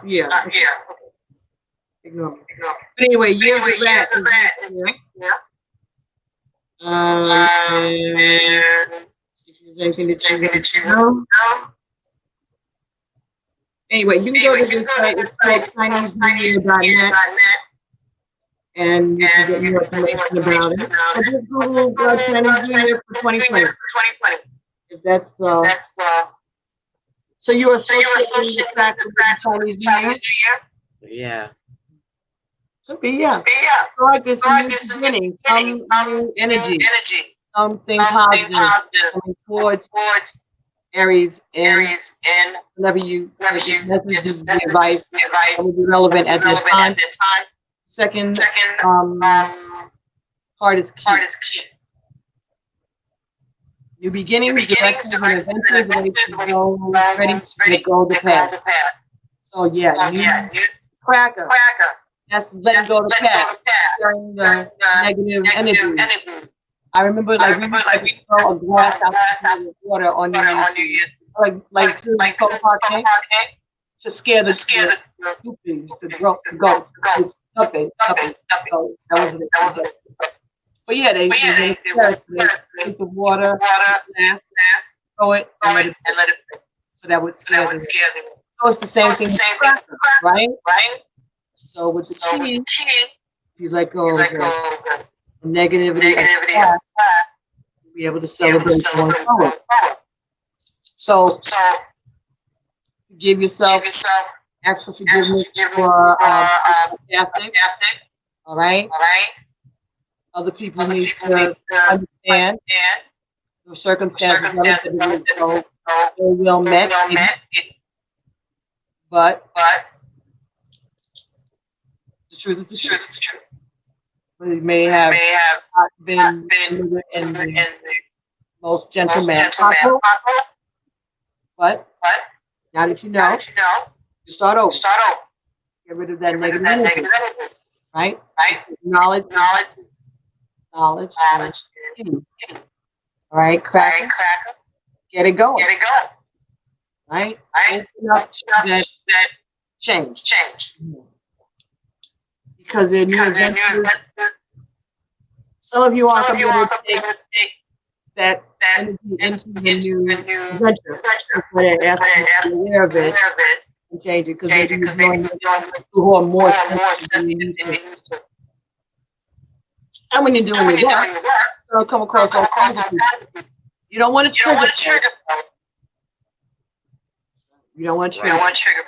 Yeah. Yeah. Ignore me. But anyway, year of the rat is next year. Yeah. And see if there's anything that you want to know. Anyway, you can go to this site. It's called ChineseNewYear.net, and you can get more information about it. Or just Google Chinese New Year for 2020. If that's so you are associating the fact with the Chinese New Year? Yeah. Could be, yeah. So like this new beginning, some new energy, something positive coming towards Aries, and whenever you messages, the advice that would be relevant at that time. Second part is key. New beginnings, directions, and adventures, ways to go, ready to go the path. So yeah, new cracker. That's letting go the path, sharing the negative energy. I remember like we used to throw a glass out of water on New Year's, like to scare the stupid, the ghosts. It's nothing. So that was it. But yeah, they take the water, glass, throw it, and let it. So that would scare them. So it's the same thing with cracker, right? So with the key, if you let go of the negativity of the past, you'll be able to celebrate going forward. So give yourself, ask for forgiveness for fasting. All right. Other people need to understand the circumstances so ill will met, but the truth is the truth. We may have not been in the most gentle manner possible, but now that you know, you start over. Get rid of that negative energy, right? Knowledge. All right, cracker. Get it going. Right? Open up to that change. Because they're new adventures. Some of you are going to take that energy into the new adventure. But I ask you to be aware of it and change it, because maybe you're doing it who are more sensitive than you used to. And when you're doing your work, you'll come across all kinds of people. You don't want to trigger them. You don't want to trigger.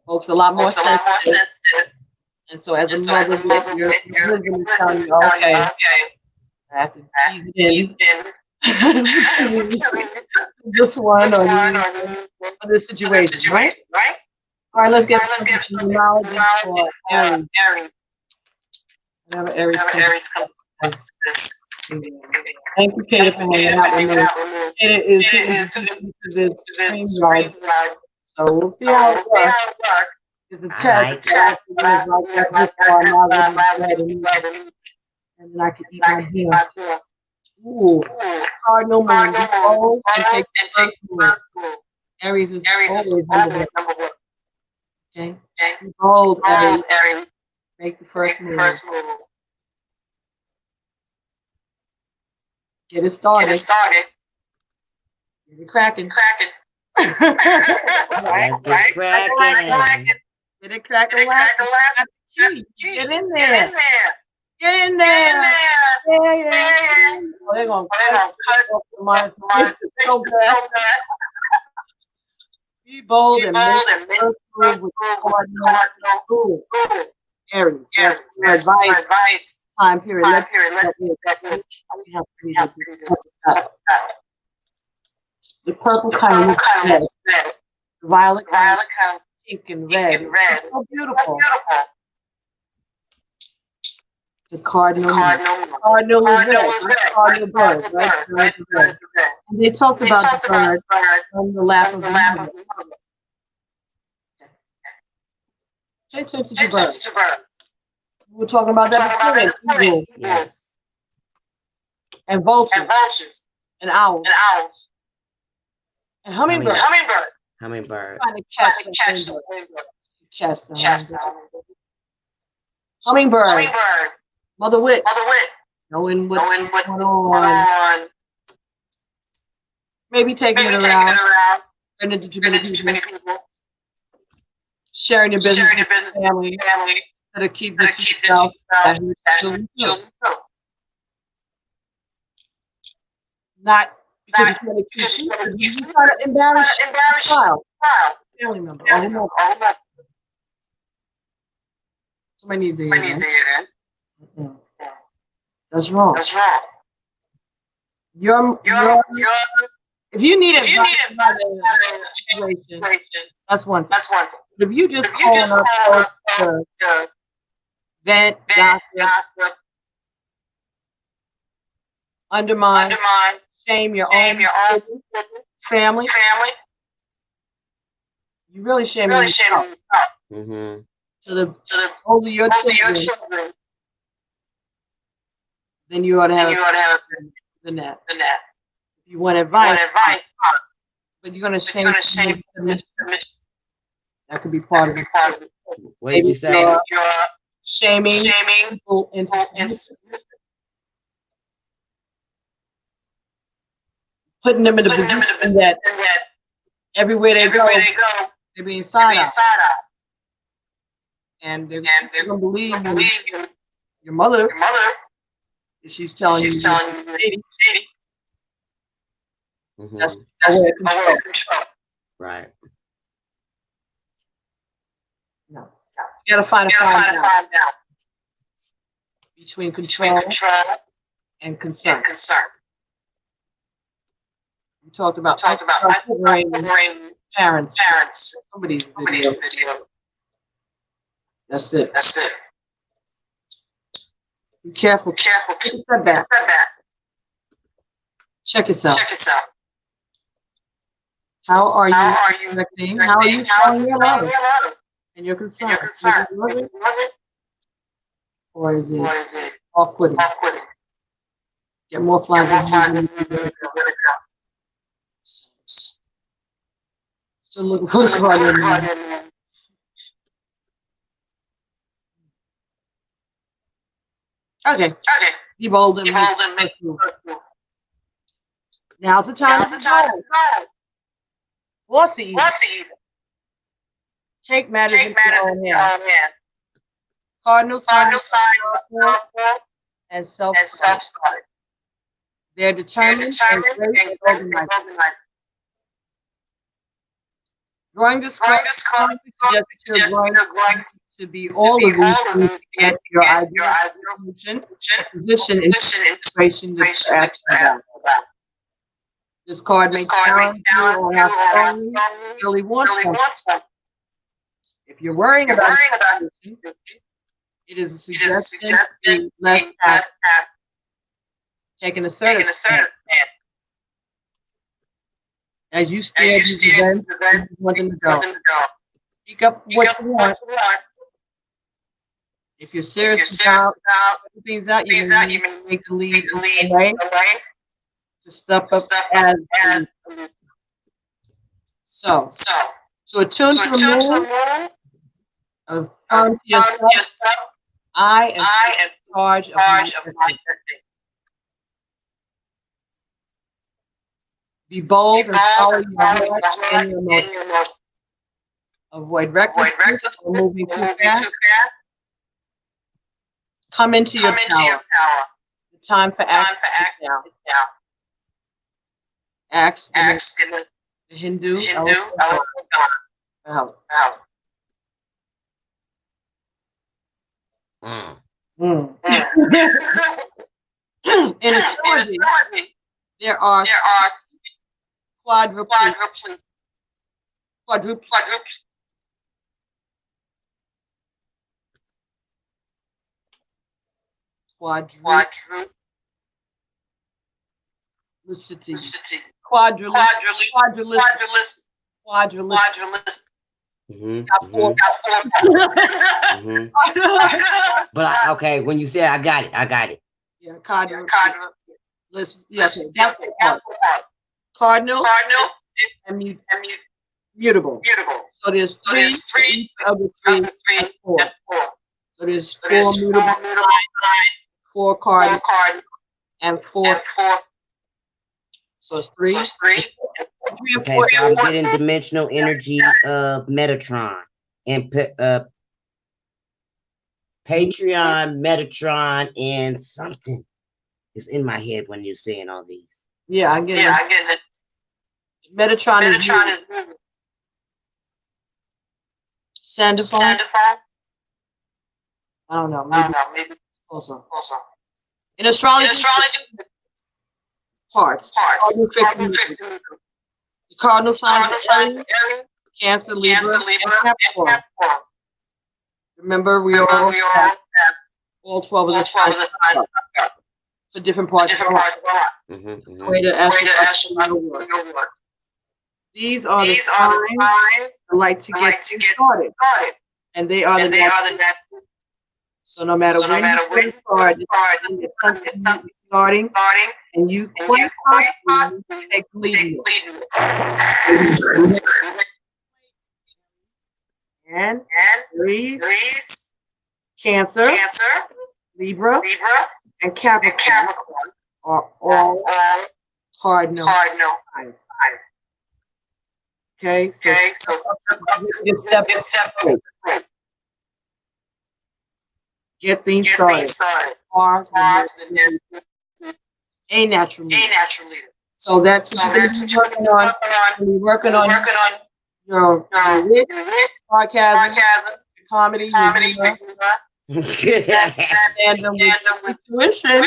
Folks are a lot more sensitive. And so as a mother, your husband is telling you, okay, I have to ease it in. This one or this situation, right? All right, let's get some knowledge for Aries. Whenever Aries comes. Thank you, Kate, for hanging out with me. Kate is to this stream ride. So we'll see how it works. It's a test. And then I can eat my dinner. Ooh, cardinal moon. Bold and take the first move. Aries is always number one. Okay? Be bold, Aries. Make the first move. Get it started. Get it cracking. Let's get cracking. Get it cracking. Get in there. Yeah. Oh, they're going to cut off the mind. So bad. Be bold and make the first move with cardinal. Aries. That's advice. Time period. The purple kind of red. The violet kind of pink and red. It's so beautiful. The cardinal is red. Cardinal bird, right? And they talked about the bird on the lap of the mother. Pay attention to birds. We were talking about that before. Yes. And vultures. And owls. And hummingbird. Hummingbird. Trying to catch the hummingbird. Catch the hummingbird. Hummingbird. Mother wit. Knowing what's going on. Maybe taking it around. Spreading it to too many people. Sharing your business with your family. To keep it to yourself. And children too. Not because you're trying to embarrass a child, family member, or whomever. Somebody needs to hear that. That's wrong. If you need advice about a situation, that's one thing. But if you just calling up to vent, gossip, undermine, shame your own family, you really shaming yourself. Mm-hmm. To those of your children, then you ought to have the net. If you want advice, but you're going to shame that could be part of it. What did you say? You're shaming people into putting them in a position that everywhere they go, they're being side-eyed. And they're going to believe you. Your mother, if she's telling you shady. Mm-hmm. That's a way of control. Right. No. You got to find a fine balance between control and concern. We talked about parents. Somebody's video. That's it. Be careful. Take a step back. Check yourself. How are you acting? How are you showing your love and your concern? Is it loving? Or is it off-putting? Get more flies than you do. So look hard. Okay. Be bold and make move. Now's the time to go. Bossy. Take matters into your own hand. Cardinal sign and self-started. They're determined and great and organized. Drawing this card suggests you're going to be all of these things to get your ideal solution, position, inspiration to act about. This card may challenge you on how strong you really want something. If you're worrying about it, it is a suggestion to be less passive. Take an assertive stance. As you steer these events, you want them to go. Speak up what you want. If you're serious about things out, you may make the lead away to step up as so attune to the moon, affirm to yourself, I am in charge of my destiny. Be bold and follow your heart and your emotions. Avoid recklessness or moving too fast. Come into your power. The time for action is now. Ask the Hindu out. In astrology, there are quadruple But okay, when you say I got it. Yeah, cardinal. Cardinal and mutable. So there's three each of the three and four. So there's four mutable signs, 4 cardinal, and 4. So it's 3. 3 and Okay, 4. so I'm getting dimensional energy of Metatron and Patreon, Metatron, and something is in my head when you're saying all these. Yeah, I get it. Metatron is moving. Sandophone? I don't know. Maybe also. In astrology, parts. The cardinal signs are Aries, Cancer, Libra, and Capricorn. Remember, we all have all 12 of the signs for different parts of our life. Way to ask you work. These are the signs that like to get started, and they are the natural. So no matter where you start, it's something starting, and you quite possibly take the lead. And Aries, Cancer, Libra, and Capricorn are all cardinal signs. Okay, so step. Get things started. A natural leader. So that's what you're working on. You're working on your wit, sarcasm, comedy, humor, and intuition,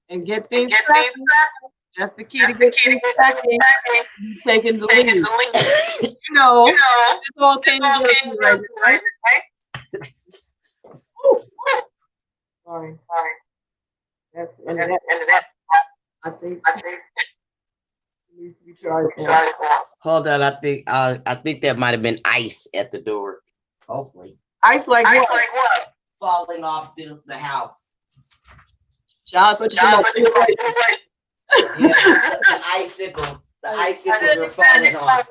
and get things cracking. That's the key to get things cracking. Taking the lead. You know, it's all came together right? Sorry. That's I think needs to be charged for. Hold on, I think there might have been ice at the door. Hopefully. Ice like what? Falling off the house. Charles, what you doing? Yeah, the icicles. The icicles are falling off.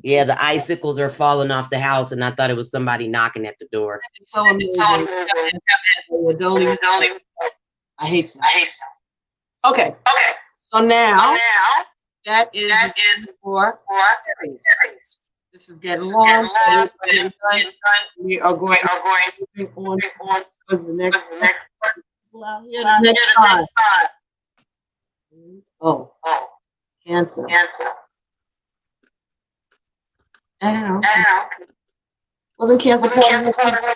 Yeah, the icicles are falling off the house, and I thought it was somebody knocking at the door. It's so amazing. Don't even. I hate you. Okay. So now that is for Aries. This is getting long. We are going on towards the next people out here. The next time. Oh, Cancer. Ow. Wasn't Cancer part of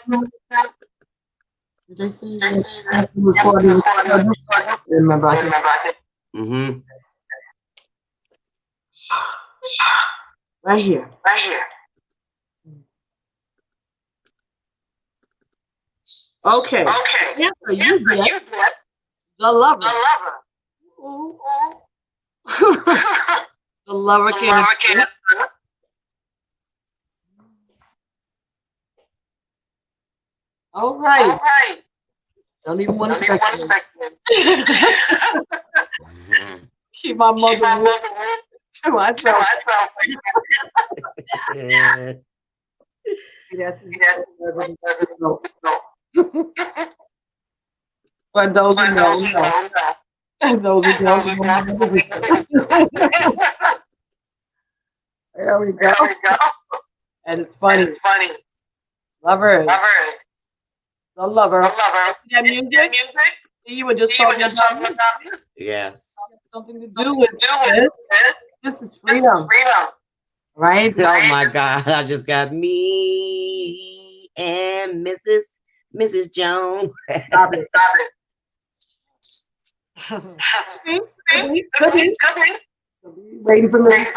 the Did they say that was part of the Remember, I think. Right here. Okay. Cancer, you get the lover. Ooh. The lover can. All right. Don't even want to speculate. Keep my mother to myself. But those who know. Those who don't know. There we go. And it's funny. Lover. The lover. That music? You were just talking about music. Yes. Something to do with it. This is freedom. Right? Oh my God. I just got me and Mrs. Jones. Stop it. Waiting for me.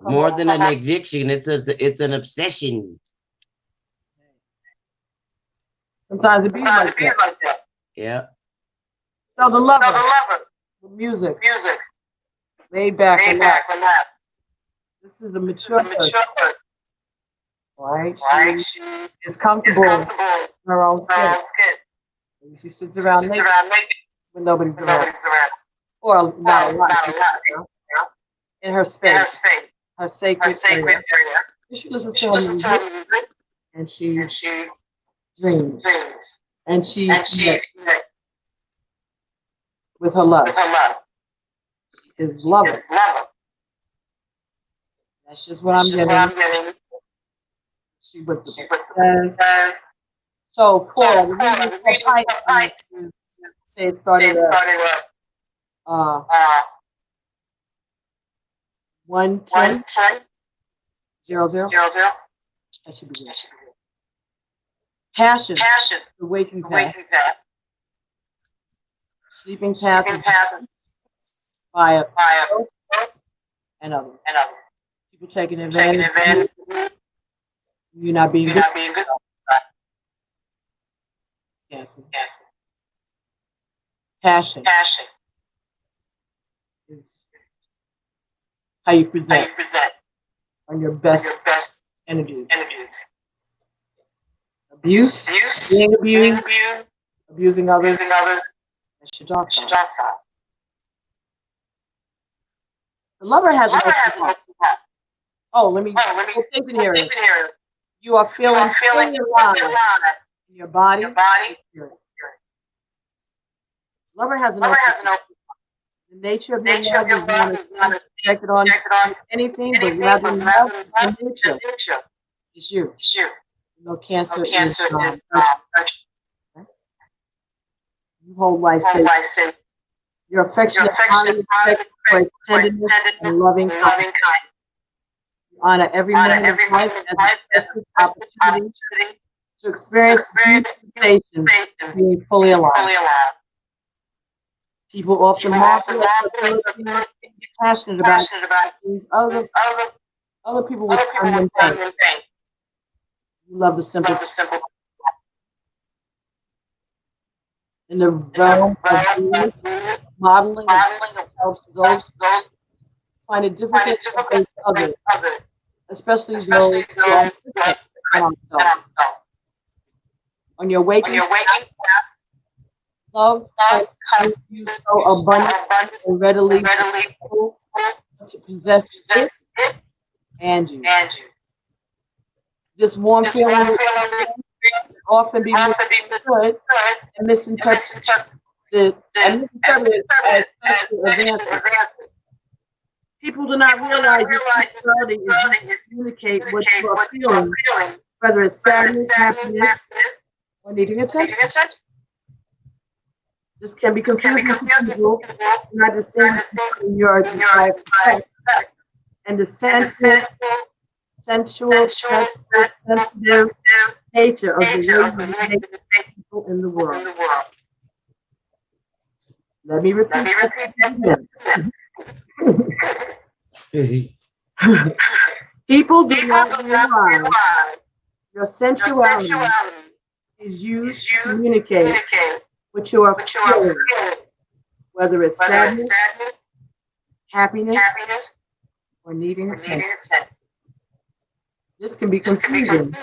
More than an addiction, it's an obsession. Sometimes it be like that. Yeah. So the lover. The music. Laid back and laugh. This is a mature person. Right? She is comfortable in her own skin. She sits around naked when nobody's around. Or not a lot of people around. In her space. Her sacred area. She listens to her music. And she dreams. And she connects with her love. She is lover. That's just what I'm getting. See what the says. So for the reason for Pisces, say it started at 1:10, 00. That should be good. Passion, the waking path. Sleeping path, fire, and others. People taking advantage of you. You're not being good. Passion is how you present on your best energies. Abuse, being abused, abusing others. That's your dark side. The lover has an open heart. Oh, let me take it here. You are feeling fully alive in your body and spirit. Lover has an open heart. The nature of your love is not projected on anything, but rather love and nature. It's you. No cancer is you hold life safe. Your affectionate body is for tenderness and loving kindness. You honor every moment of life as a precious opportunity to experience deep sensations of being fully alive. People often marvel at the ability to be passionate about things other people would find mundane. You love the simple. In the realm of modeling helps those find it difficult to face others, especially those who are different from themselves. On your waking path, love comes you so abundant and readily to possess it and you. This warm feeling can often be misunderstood and misinterpreted as sexual advantage. People do not realize that sexuality is not to communicate what you are feeling, whether it's sadness, happiness, or needing attention. This can be confusing to people who not distinguish between your desire for sex and the sensual, sensitive nature of the way you make people in the world. Let me repeat that again. People do not realize your sensuality is used to communicate what you are feeling, whether it's sadness, happiness, or needing attention. This can be confusing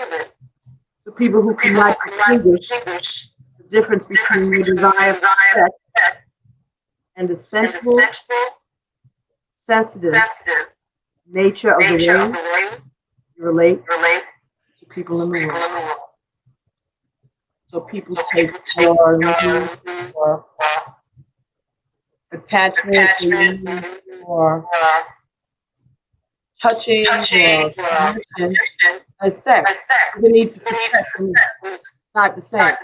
to people who cannot distinguish the difference between your desire for sex and the sensual, sensitive nature of the way you relate to people in the world. So people take your or attachment or touching or connection as sex. The need to protect is not the same.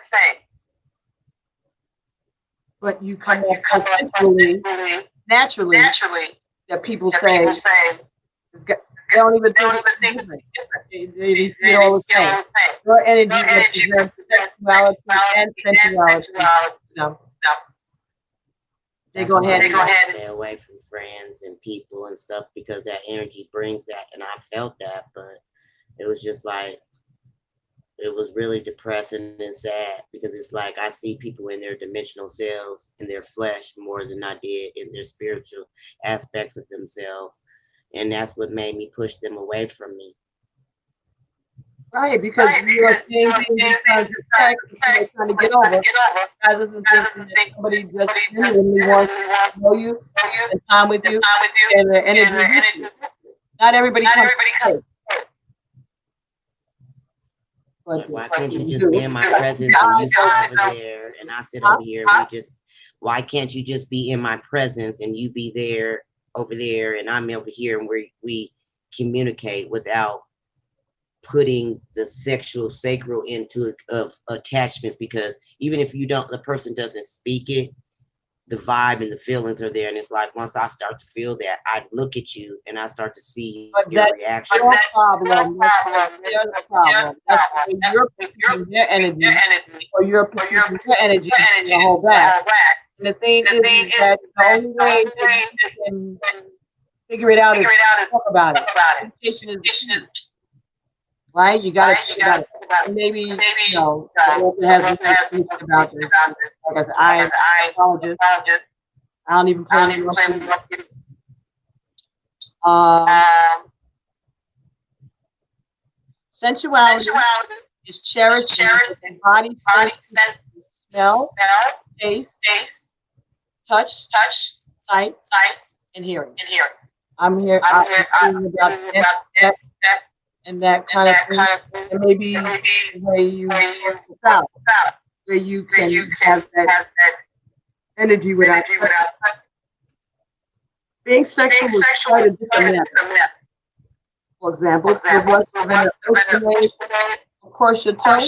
But you come off consensually, naturally, that people say, they don't even think it's different. They feel all the same. Your energy represents sexuality and sensuality. No. They go ahead and stay away from friends and people and stuff because that energy brings that, and I felt that, but it was just like, it was really depressing and sad because it's like I see people in their dimensional selves, in their flesh, more than I did in their spiritual aspects of themselves. And that's what made me push them away from me. Right, because you are changing because of sex that you're trying to get over, rather than thinking that somebody just genuinely wants to know you, spend time with you, and their energy with you. Not everybody comes to stay, but Why can't you you just be do. in my presence and you sit over there and I sit over here and we just, why can't you just be in my presence and you be there over there and I'm over here and we communicate without putting the sexual sacral into of attachments? Because even if you don't, the person doesn't speak it, the vibe and the feelings are there. And it's like, once I start to feel that, I look at you and I start to see But your that's reaction. your problem. That's their problem. That's the way you're perceiving their energy, or you're perceiving their energy in the whole back. And the thing is that the only way that you can figure it out is to talk about it. Communication is the key, right? You got to talk about it. And maybe, you know, the person has more information about this. Like I said, I am a psychologist. I don't even play with sensuality is cherished in body sense, smell, taste, touch, sight, and hearing. I'm here. I'm thinking about that and that kind of thing, and maybe the way you work this out, where you can have that energy without touching. Being sexual is quite a different matter. For example, if you're working with an Earthlyn wave, of course, your tongue,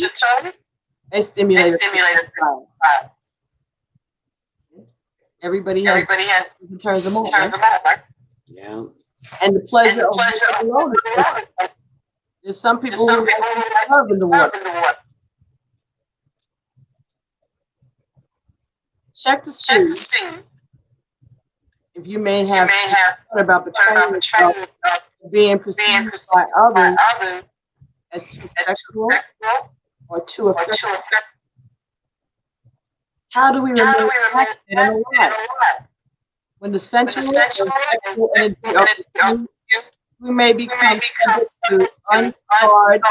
they stimulate the fire. Everybody has turns them on, right? Yeah. And the pleasure of being alone is different. There's some people who like to serve in the water. Check to see if you may have thought about betraying yourself, being perceived by others as too sexual or too affectionate. How do we remain passionate and alive? When the sensual and sexual energy are confused, we may become subject to unscarred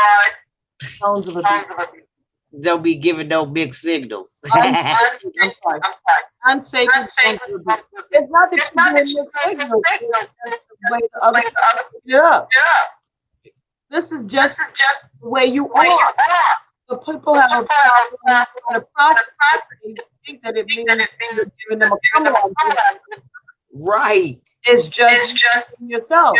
tones of abuse. They'll be giving no big signals. Unsacred tones of abuse. It's not that you're doing your signals, it's the way the other people pick it up. This is just the way you are. So people have a problem on a process. They think that it means you're giving them a come on. Right. It's just yourself.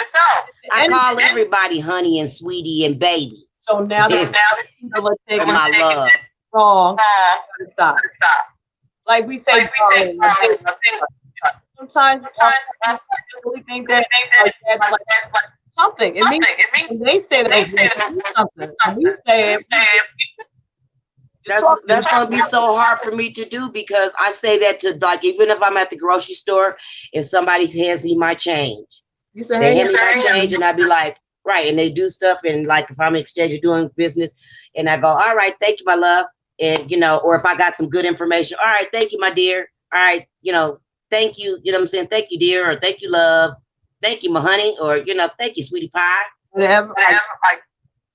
I call everybody honey and sweetie and baby. So now that people are taking my love wrong, gotta stop. Like we say, sometimes I really think that like that's like something. It means when they say that it's something. And we say it. That's gonna be so hard for me to do, because I say that to, like, even if I'm at the grocery store and somebody hands me my change, you say, they hand me my change and I'd be like, right, and they do stuff, and like if I'm exchanging doing business and I go, all right, thank you, my love, and you know, or if I got some good information, all right, thank you, my dear, all right, you know, thank you, you know what I'm saying, thank you, dear, or thank you, love, thank you, my honey, or you know, thank you, sweetie pie. Whatever,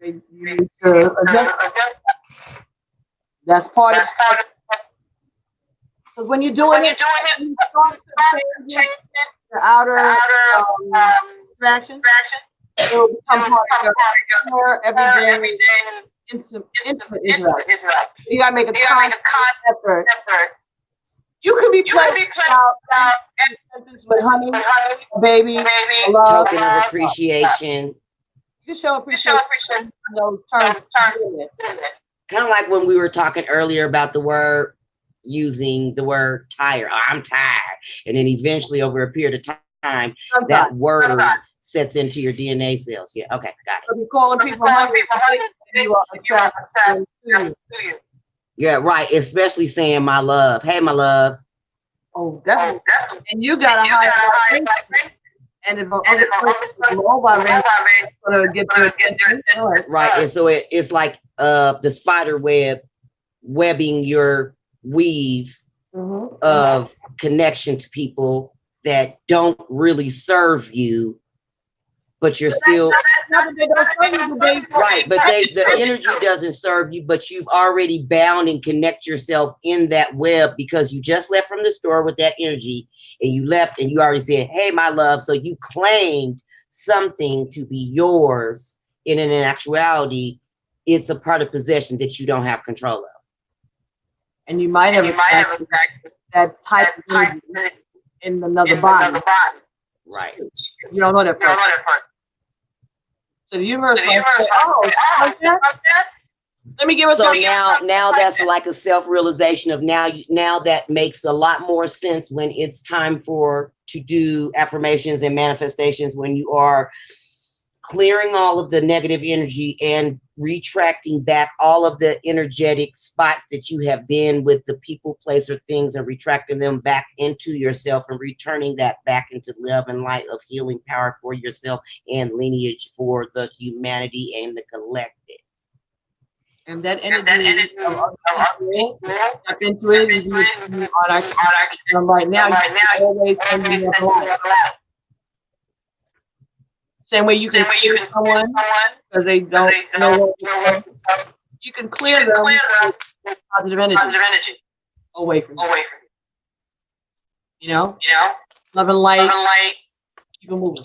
you need to adjust. That's part of it. Because when you're doing it, you start to change the outer distraction. It will become part of your everyday intimate interaction. You gotta make a conscious effort. You can be playing out sentence with honey, baby, love, token of appreciation. You show appreciation in those terms. Kind of like when we were talking earlier about the word, using the word tired. Oh, I'm tired. And then eventually over a period of time, that word sets into your DNA cells. Yeah, okay, got it. So you're calling people hungry, you are attracted to you. Yeah, right. Especially saying my love. Hey, my love. Oh, definitely. And you got a high vibration. And if other person is low vibration, it's going to get their attention. Right. And so it's like the spider web webbing your weave of connection to people that don't really serve you, but you're still Not that they don't serve you, but they right. But the energy doesn't serve you, but you've already bound and connect yourself in that web because you just left from the store with that energy and you left and you already said, hey, my love. So you claimed something to be yours. And in actuality, it's a part of possession that you don't have control of. And you might have attracted that type of energy in another body. Right. You don't know that part. So the universe might say, oh, like that? Let me give it so now that's like a self-realization of now that makes a lot more sense when it's time to do affirmations and manifestations, when you are clearing all of the negative energy and retracting back all of the energetic spots that you have been with the people, place, or things, and retracting them back into yourself and returning that back into love and light of healing power for yourself and lineage for the humanity and the collective. And that energy step into it, and do it on our right now. You can always send me a light. Same way you can clear someone because they don't know what you can clear them with positive energy away from you. You know? Love and light. Keep it moving.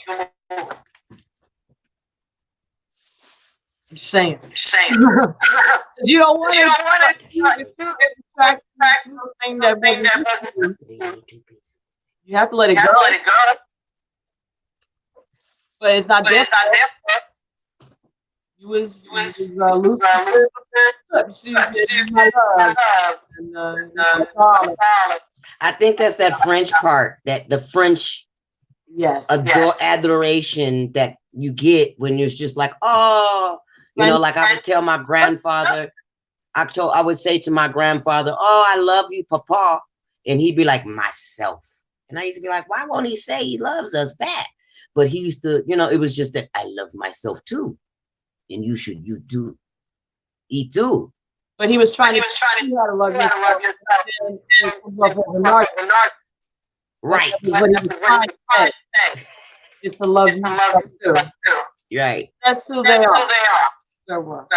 I'm saying. You don't want to attract something that you have to let it go. But it's not there. You was Lucifer. I think that's that French part, that the French adoration that you get when it's just like, oh, you know, like I would tell my grandfather, I would say to my grandfather, oh, I love you, Papa. And he'd be like, myself. And I used to be like, why won't he say he loves us back? But he used to, you know, it was just that I love myself too. And you do. He too. But he was trying to teach you how to love yourself. Right. That's what he was trying to say. It's to love yourself too. Right. That's who they are.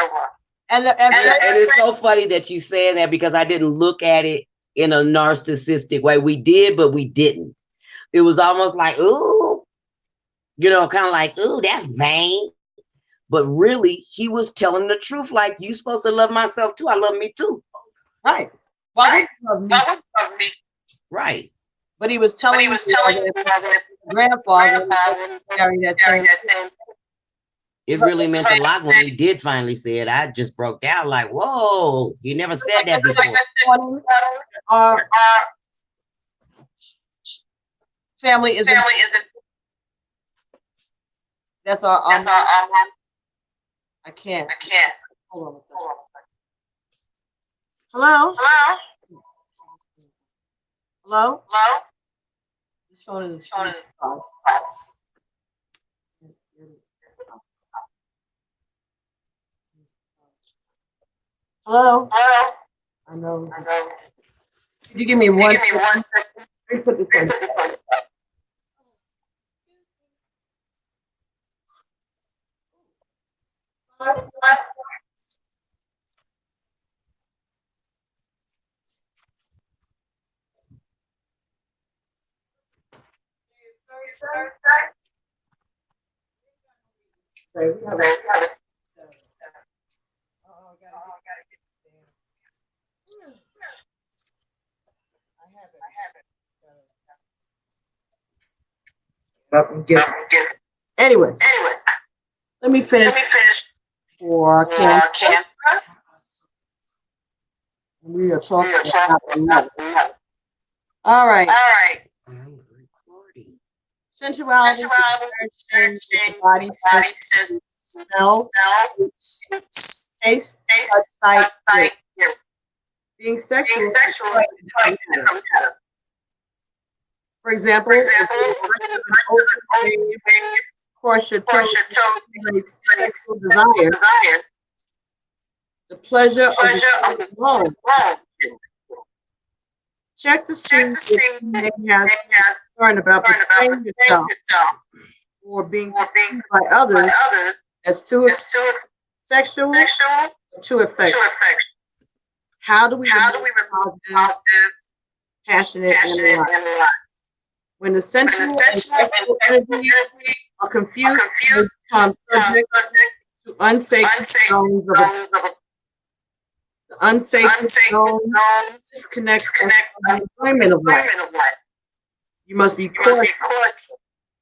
And it's so funny that you saying that, because I didn't look at it in a narcissistic way. We did, but we didn't. It was almost like, ooh, you know, kind of like, ooh, that's vain. But really, he was telling the truth. Like, you supposed to love myself too. I love me too. Right. Why would you love me? Right. But he was telling you that grandfather carry that same. It really meant a lot when he did finally say it. I just broke down like, whoa, you never said that before. Family isn't. That's our I can't. Hold on. Hello? This phone is Hello? I know. Could you give me one second? Let me put this on. Anyway, let me finish for Cancer. We are talking about all right. Sensuality, the body sense, smell, taste, touch, sight, hear. Being sexual is quite a different matter. For example, cross your toe stimulates sexual desire. The pleasure of the home. Check to see if you may have concern about betraying yourself or being perceived by others as too sexual or too affectionate. How do we remain positive, passionate, and alive? When the sensual and sexual energy are confused, they become subject to unsacred zones of the unsacred zones disconnect from the enjoyment of life. You must be cautious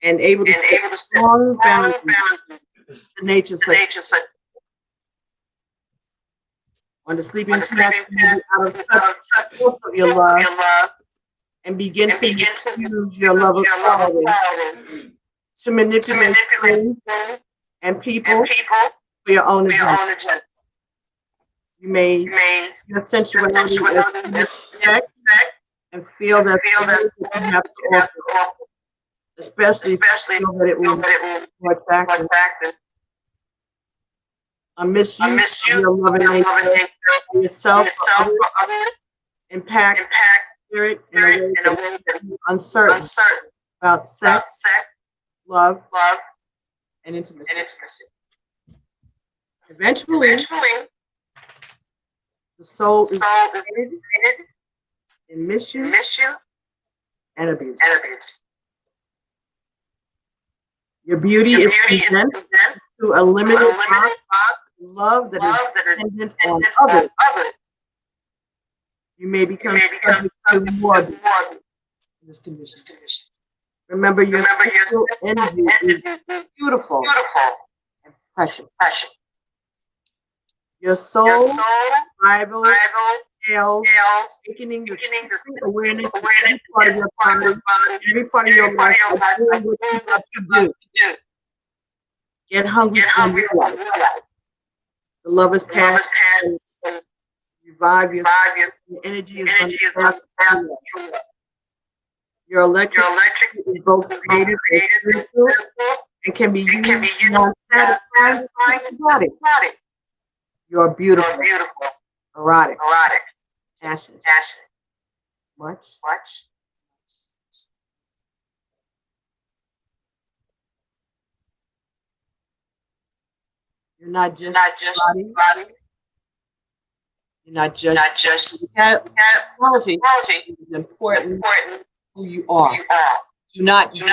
and able to set strong boundaries to nature such. On the sleeping path, you may be out of touch with of your love and begin to use your love of quality to manipulate things and people for your own agenda. You may your sensuality as sex and feel that you have to offer, especially if you feel that it will be more attractive. A misuse of your loving nature for yourself or others impact spirit in a way that is uncertain about sex, love, and intimacy. Eventually, the soul is created in misuse and abuse. Your beauty is presented to a limited love that is dependent on others. You may become subject to more in this condition. Remember, your sexual energy is beautiful and precious. Your soul, Bible, entails awakening the secret awareness of every part of your body, every part of your life, by doing what you have to do. Get hungry for your life. The love is past. Revive your energy is unstoppable. Your electric is both creative and spiritual and can be used beyond satisfying the body. You are beautiful, erotic, passionate, much. You're not just body. You're not just quality. It's important who you are. Do not use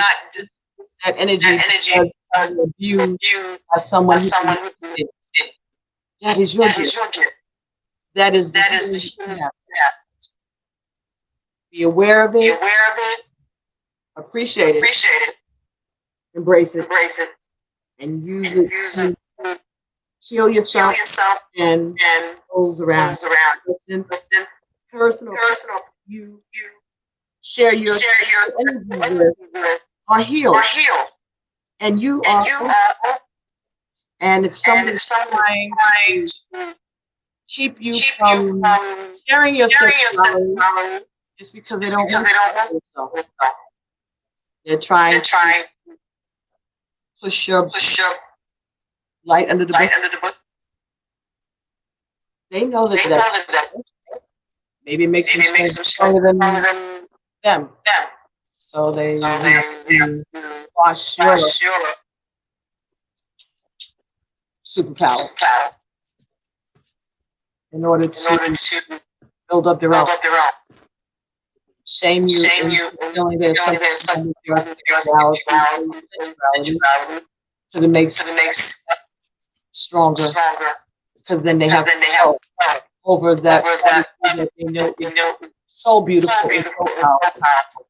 that energy because of you as someone who did. That is your gift. That is the gift you have. Be aware of it. Appreciate it. Embrace it. And use it to heal yourself and those around. Listen, personal. You share your energy with are healed. And you are. And if someone is trying to keep you from sharing your sexuality, it's because they don't want to. They're trying to push your light under the bush. They know that maybe it makes them stronger than them. So they wash your superpower in order to build up their own. Shame you in feeling there's something with your sexuality because it makes stronger. Because then they have control over that that they know is so beautiful and so powerful.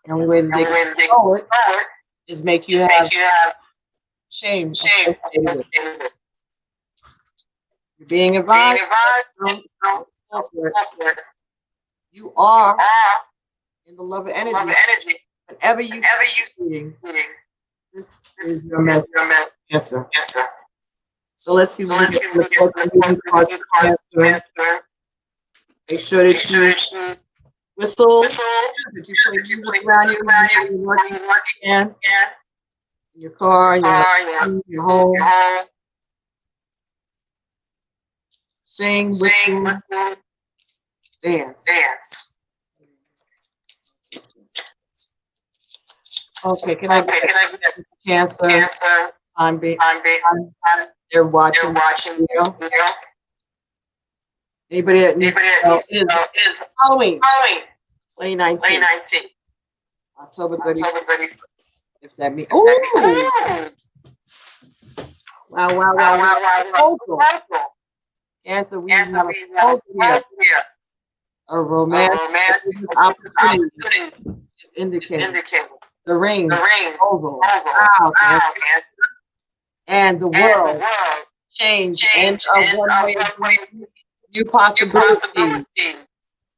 The only way that they can control it is make you have shame. You're being advised. Don't fall for it. You are in the love of energy. Whatever you seeing, this is your message. Yes, sir. So let's see what we get. Make sure that you whistle, that you play music around you when you're working in your car, your home. Sing, whistle, dance. Okay, can I get Cancer? They're watching video. Anybody that needs to know is Halloween 2019. October 31st. If that means, oh, wow. Cancer, we have a proposal here. A romantic opportunity is indicated. The ring, proposal. Wow, Cancer. And the world change and a one-way new possibilities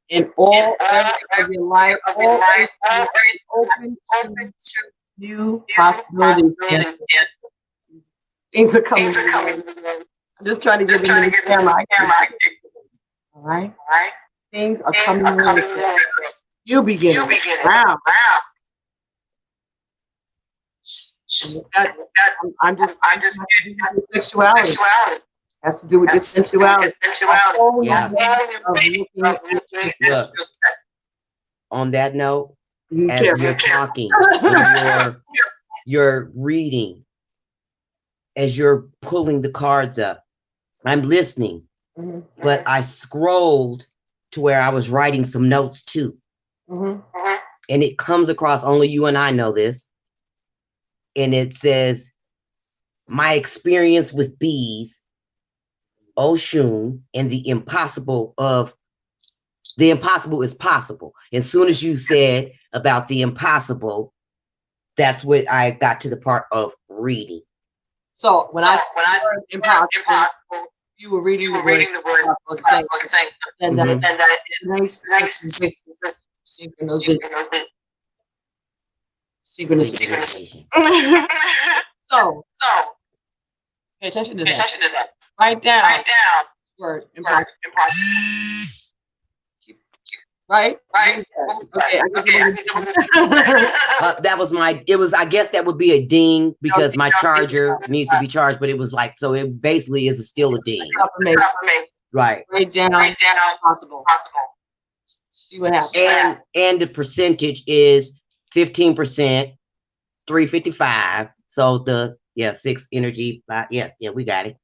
in all areas of your life. All areas open to new possibilities. Things are coming. I'm just trying to get into the camera. All right. Things are coming. You begin. Wow. I'm just sexuality. Has to do with this sensuality. Yeah. Look, on that note, as you're talking, you're reading, as you're pulling the cards up, I'm listening, but I scrolled to where I was writing some notes too. And it comes across, only you and I know this. And it says, my experience with bees, Oshun, and the impossible is possible. As soon as you said about the impossible, that's what I got to the part of reading. So when I said impossible, you were reading the word saying, and that nice synchronicity. So pay attention to that. Write down word impossible. Right? Okay. That was I guess that would be a ding because my charger needs to be charged, but it was like, so it basically is still a ding. Right. Write down possible. See what happens. And the percentage is 15%, 355. So 6 energy. Yeah, we got it.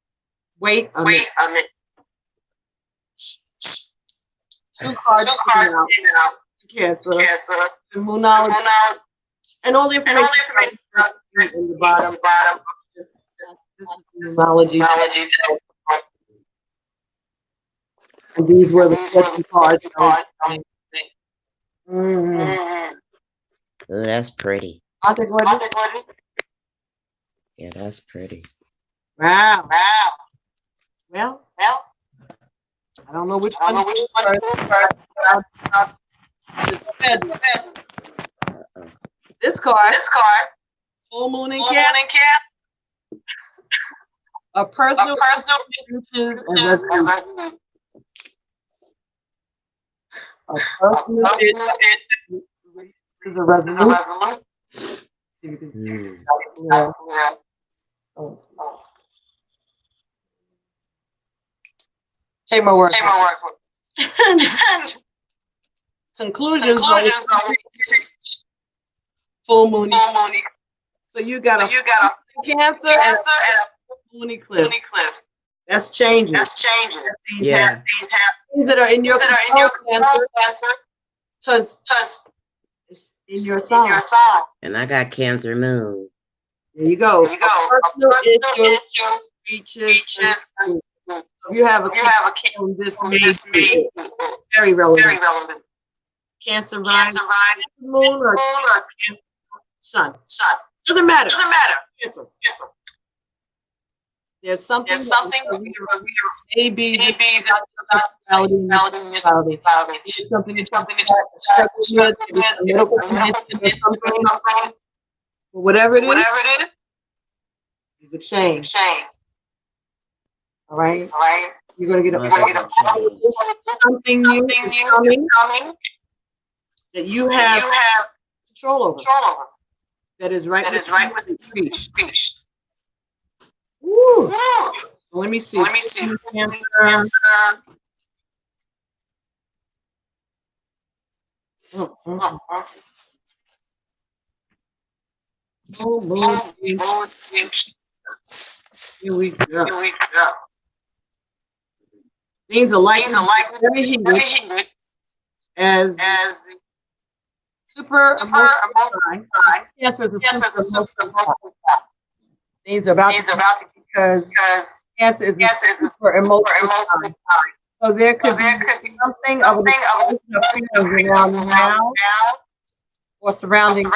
Wait a minute. Two cards out. Cancer. The moonology. And all the information in the bottom. This is moonology. And these were the question cards. Oh, that's pretty. I think what? Yeah, that's pretty. Wow. Well, I don't know which one. This card. Full moon and cat. A personal intentions and resolution. A personal is a resolution. Take my word. Conclusions. Full moon. So you got a Cancer and a full moon eclipse. That's changing. Yeah. Things that are in your Cancer. Because it's in your sign. And I got Cancer moon. There you go. Personal is your reaches. You have a Cancer on this May. Very relevant. Cancer rising, moon or sun. Doesn't matter. Cancer. There's something maybe sexuality. There's something with medical condition or something. But whatever it is a change. All right. You're gonna get something new coming that you have control over. That is right with speech. Woo. So let me see. Cancer. Oh, Lord. Here we go. Things are likely very heated as super emotional sign. Cancer is a super emotional sign. Things are about to because Cancer is a super emotional sign. So there could be something of a discussion of feelings around you now or surrounding you.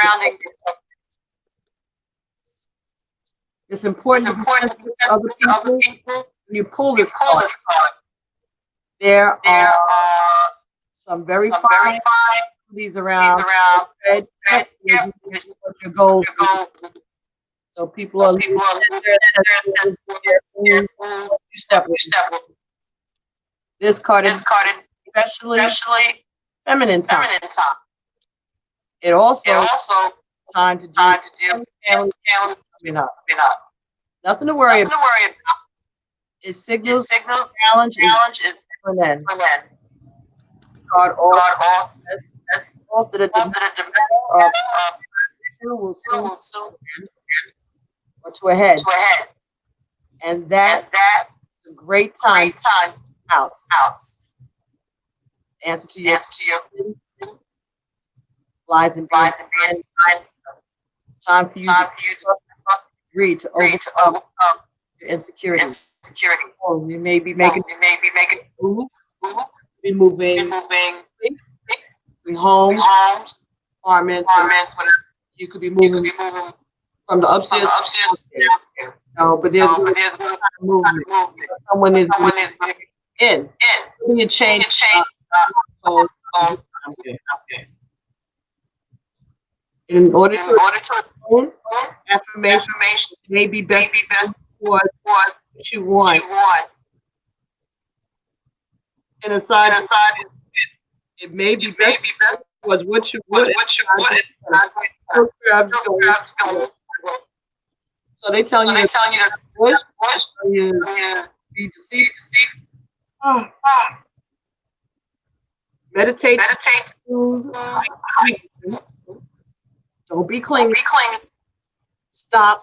It's important to be sensitive to other people. When you pull this card, there are some very fine qualities around red your goals. So people are losing you step with. This card is especially feminine time. It also time to do family coming up. Nothing to worry about. It signals challenge is feminine. This card also says both that the will soon or to a head. And that is a great time house. The answer to your lies in being time for you to agree to overcome your insecurity. Oh, you may be making move, be moving homes, apartments. You could be moving from the upstairs. No, but there's movement. Someone is in. You change. So in order to own affirmation, it may be best towards what you want. And aside, it may be best towards what you want. So they telling you to push, you be deceived. Meditate. Don't be clingy. Stop.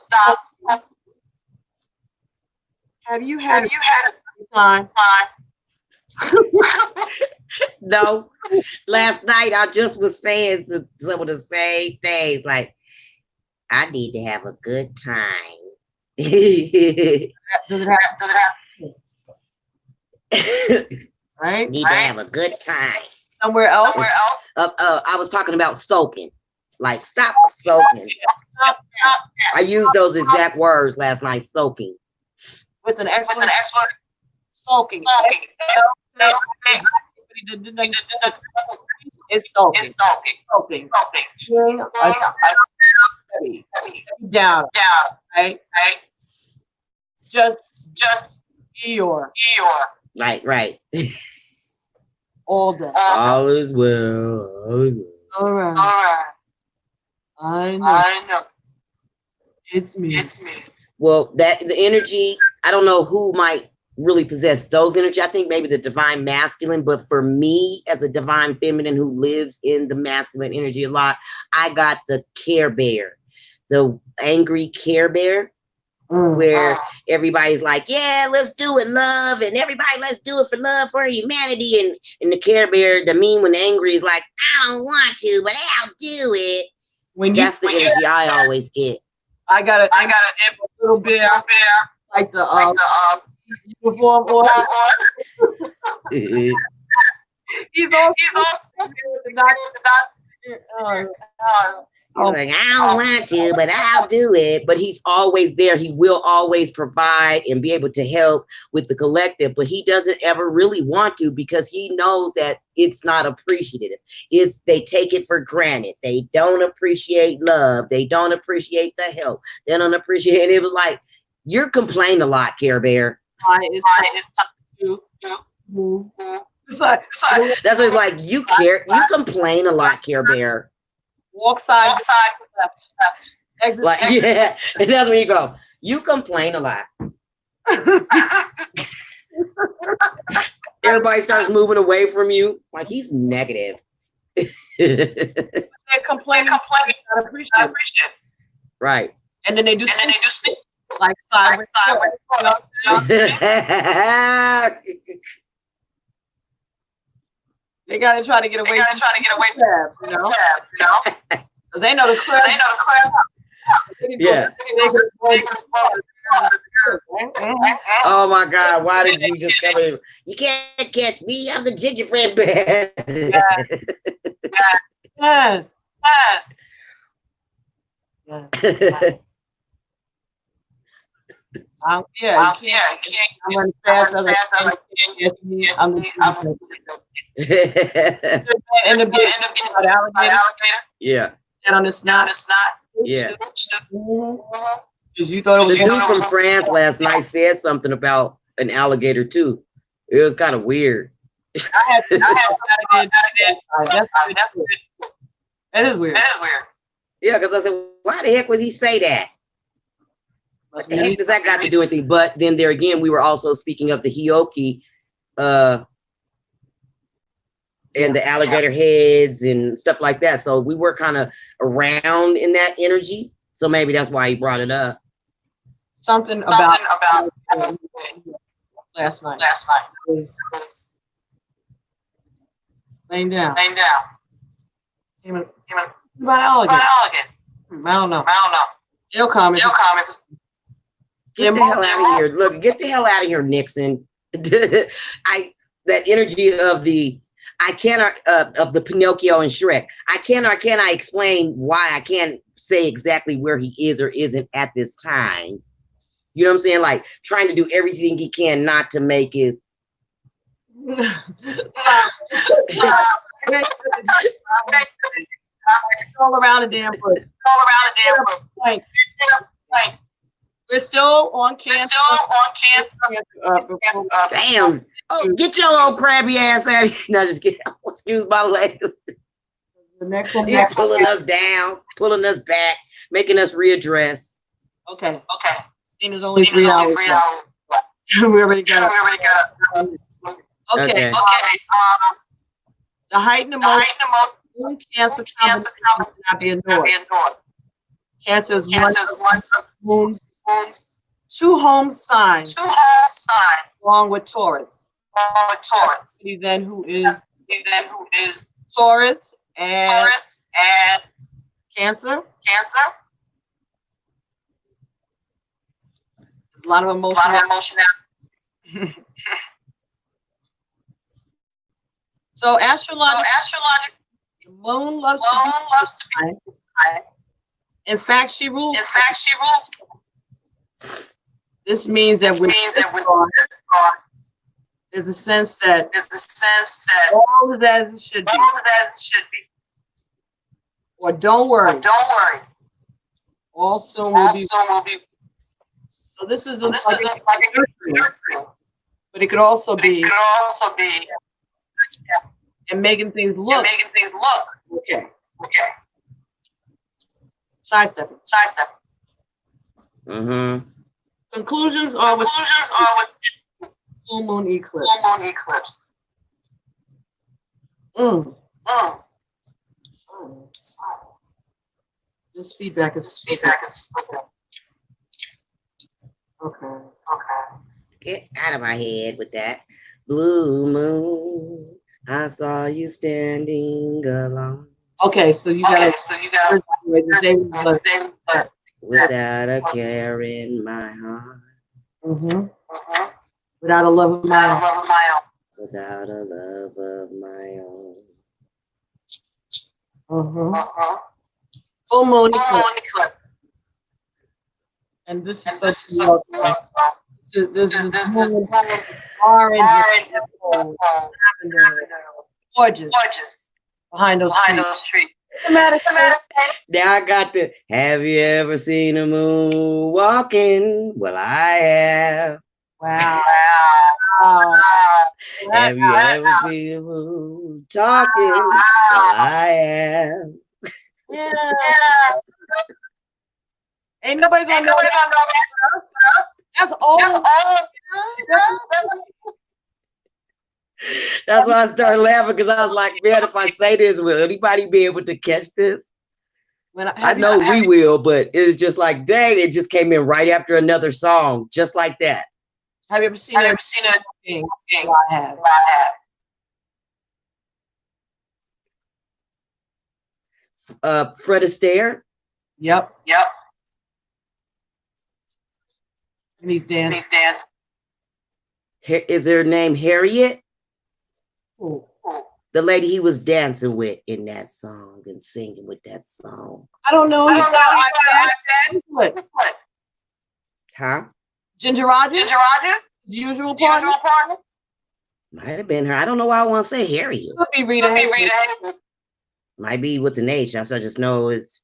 Have you had a time? No. Last night I just was saying some of the same things. Like, I need to have a good time. Does it have? Right? Need to have a good time. Somewhere else? I was talking about soaking. Like, stop soaking. I used those exact words last night, soaking. With an excellent soaking. It's soaking. Down. Right? Just Eeyore. Right. All day. All is well. All right. I know. It's me. Well, the energy, I don't know who might really possess those energy. I think maybe the divine masculine, but for me as a divine feminine who lives in the masculine energy a lot, I got the Care Bear, the angry Care Bear, where everybody's like, yeah, let's do it, love, and everybody, let's do it for love, for humanity, and the Care Bear, the mean when angry is like, I don't want to, but I'll do it. That's the energy I always get. I got a little bear, like the uniform on. He's all like, I don't want to, but I'll do it. But he's always there. He will always provide and be able to help with the collective. But he doesn't ever really want to because he knows that it's not appreciative. They take it for granted. They don't appreciate love. They don't appreciate the help. They don't appreciate it. It was like, you're complaining a lot, Care Bear. It's time to move. That's what it's like. You complain a lot, Care Bear. Walk side left. Exit. Like, yeah, and that's where you go. You complain a lot. Everybody starts moving away from you. Like, he's negative. They're complaining. Not appreciative. Right. And then they do spin like sideways. You know what I'm saying? They gotta try to get away from crabs, you know? 'Cause they know the crabs. Yeah. Oh my God! Why did you just come in? You can't catch me. I'm the gingerbread man. Yes. Yeah, you can't. I'm running fast. I'm the and the big alligator. Yeah. That on the snot. Yeah. Because you thought it was The dude from France last night said something about an alligator too. It was kind of weird. I had That's weird. That is weird. Yeah, because I said, why the heck would he say that? What the heck does that got to do with anything? But then there again, we were also speaking of the Hioki and the alligator heads and stuff like that. So we were kind of around in that energy. So maybe that's why he brought it up. Something about last night was laying down. About alligator. I don't know. It'll come. Get the hell out of here. Look, get the hell out of here, Nixon. That energy of the of the Pinocchio and Shrek. I cannot explain why I can't say exactly where he is or isn't at this time. You know what I'm saying? Like trying to do everything he can not to make his all around the damn bush. We're still on Cancer. Damn. Oh, get your old crabby ass out of here. No, just kidding. Excuse my language. The next one. You're pulling us down, pulling us back, making us readdress. Okay. It's only 3 hours. We already got it. Okay. The heightened emotion in Cancer cannot be ignored. Cancer is one of Moon's 2 home signs, along with Taurus. Then who is Taurus and Cancer. There's a lot of emotion. So astrological, the moon loves to be. In fact, she rules. This means that there's a sense that all is as it should be. Or don't worry. All soon will be. So this is like a but it could also be and making things look. Okay. Sidestepping. Mm-hmm. Conclusions are with full moon eclipse. Sorry. This feedback is okay. Get out of my head with that. Blue moon, I saw you standing alone. Okay, so you got without a care in my heart. Without a love of my own. Without a love of my own. Full moon eclipse. And this is so this is orange, gorgeous behind those trees. Now I got the. Have you ever seen a moon walking? Well, I have. Wow. Have you ever seen a moon talking? Well, I have. Yeah. Ain't nobody gonna know that. That's all. That's why I started laughing, because I was like, man, if I say this, will anybody be able to catch this? I know we will, but it's just like, dang, it just came in right after another song, just like that. Have you ever seen it? Thing? I have. Fred Astaire. Yep. And he's dancing. Is her name Harriet? Ooh. The lady he was dancing with in that song and singing with that song. I don't know. What? Huh? Ginger Rogers? His usual partner? Might have been her. I don't know why I want to say Harriet. Could be Rita Hayworth. Might be with an H. I just know it's.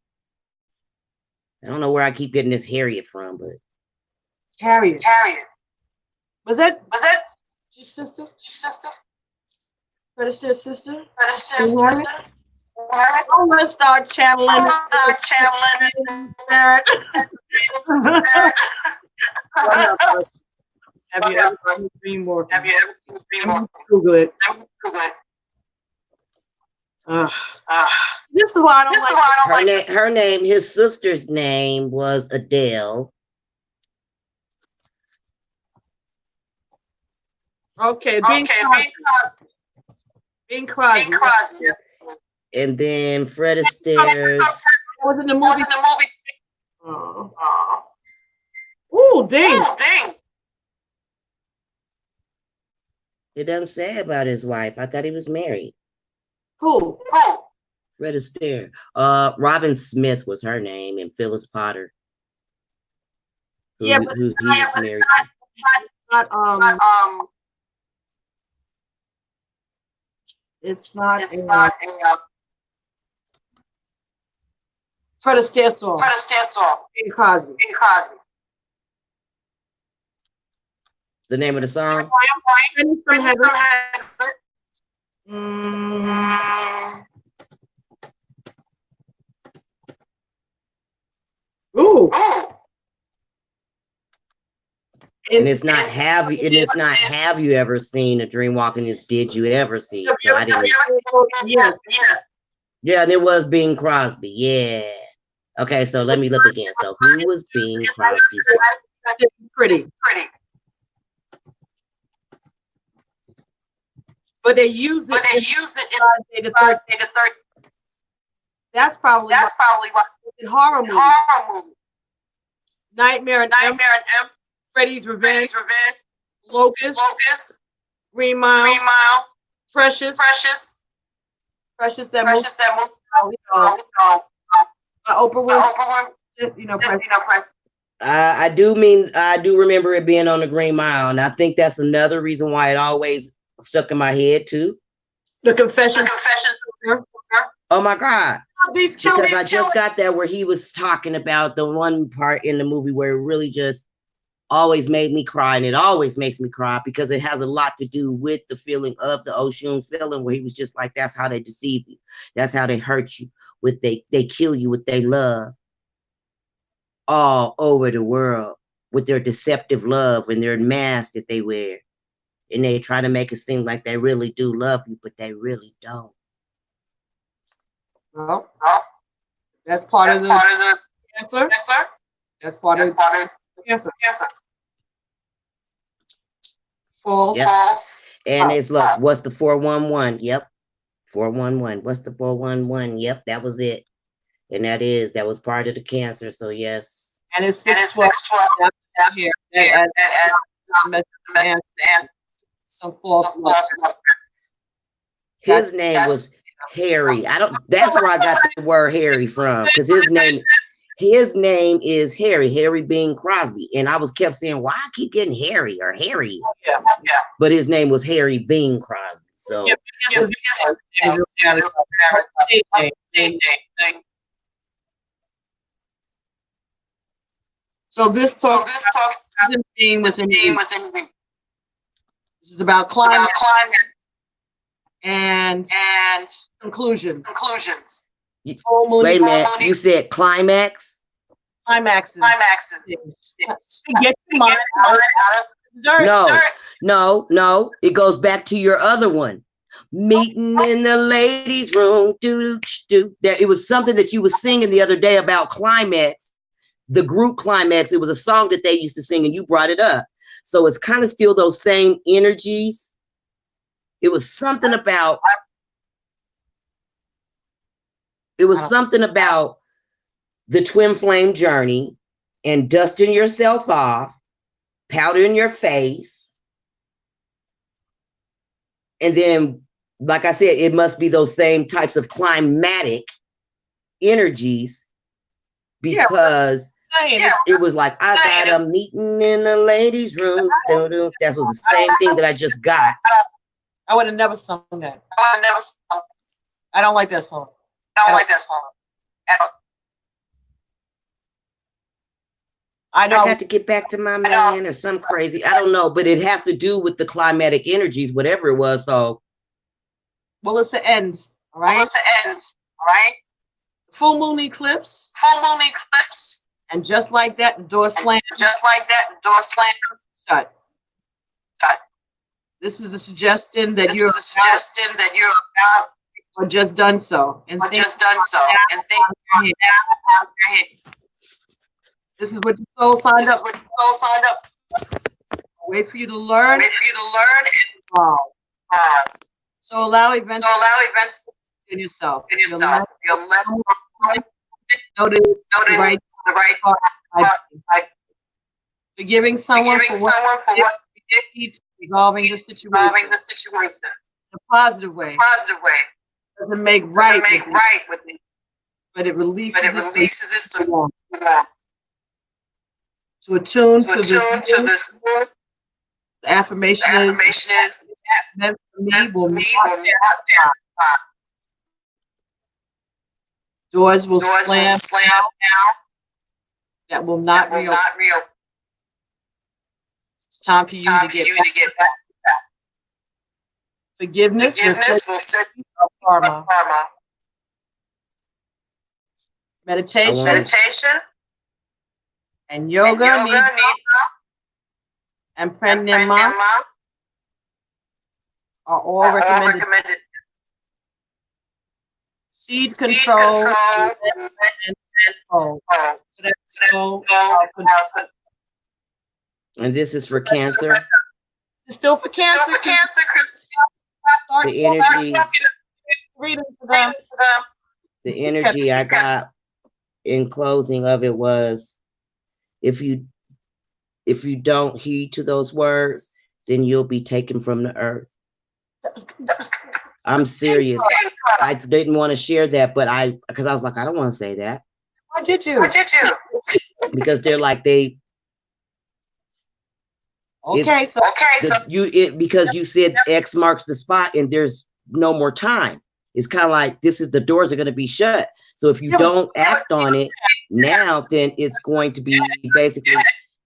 I don't know where I keep getting this Harriet from, but. Harriet. Was that your sister? Fred Astaire's sister? Oh, let's start channeling. Have you ever seen Dream Walking? Google it. This is why I don't like her name. His sister's name was Adele. Okay, Bing Crosby. And then Fred Astaire's. Was in the movie. Ooh, dang. It doesn't say about his wife. I thought he was married. Who? Fred Astaire. Robin Smith was her name, and Phyllis Potter. Who he is married to. It's not Fred Astaire song. Bing Crosby. The name of the song? From Heaven. Ooh. And it's not have you ever seen a dream walking, it's did you ever see it? So I didn't. Yeah, and it was Bing Crosby. Yeah. Okay, so let me look again. So who was Bing Crosby's wife? Pretty. But they use it in the third. That's probably why in horror movie. Nightmare and M. Freddy's Revenge. Locust. Green Mile. Precious. That movie. Oprah Winfrey. You know. I do remember it being on the Green Mile, and I think that's another reason why it always stuck in my head too. The confession. Oh my God. Because I just got that where he was talking about the one part in the movie where it really just always made me cry, and it always makes me cry because it has a lot to do with the feeling of the Oshun feeling, where he was just like, that's how they deceive you, that's how they hurt you, with they kill you with their love all over the world, with their deceptive love and their mask that they wear, and they try to make it seem like they really do love you, but they really don't. Well, that's part of the answer. That's part of the answer. False. Yep. And it's look, what's the 411? Yep. 411. What's the 411? Yep, that was it. And that was part of the cancer. So yes. And it's 612. Here. Some false. His name was Harry. That's where I got the word Harry from, because his name is Harry Bing Crosby. And I kept saying, why I keep getting Harry or Harry? Yeah. But his name was Harry Bing Crosby. So this talk theme was in this is about climate and conclusions. Wait a minute, you said climax? Climaxes. Yes. Get your mind out of dirt. No, it goes back to your other one. Meeting in the ladies' room. It was something that you were singing the other day about climax, the group climax. It was a song that they used to sing, and you brought it up. So it's kind of still those same energies. It was something about. It was something about the twin flame journey and dusting yourself off, powdering your face. And then, like I said, it must be those same types of climatic energies because it was like, I got a meeting in the ladies' room. That was the same thing that I just got. I would have never sung that. I don't like that song. I got to get back to my man or some crazy. I don't know, but it has to do with the climatic energies, whatever it was. So, well, it's the end. All right. Full moon eclipse. And just like that, the door slammed. Shut. This is the suggestion that you're about, or just done so, and think. This is what your soul signed up. Wait for you to learn. Wow. So allow events in yourself. Notice the right. Forgiving someone for what keeps resolving the situation in a positive way. Doesn't make right with it, but it releases it so long. To attune to this word, the affirmation is meant for me will not pass. Doors will slam down that will not reopen. It's time for you to get back. Forgiveness will set you up karma. Meditation and yoga nidra and pranayama are all recommended. Seed control and control. So that's and this is for Cancer. It's still for Cancer. The energies. The energy I got in closing of it was, if you don't heed to those words, then you'll be taken from the earth. I'm serious. I didn't want to share that, but because I was like, I don't want to say that. Why did you? Because they're like because you said X marks the spot and there's no more time. It's kind of like the doors are going to be shut. So if you don't act on it now, then it's going to be basically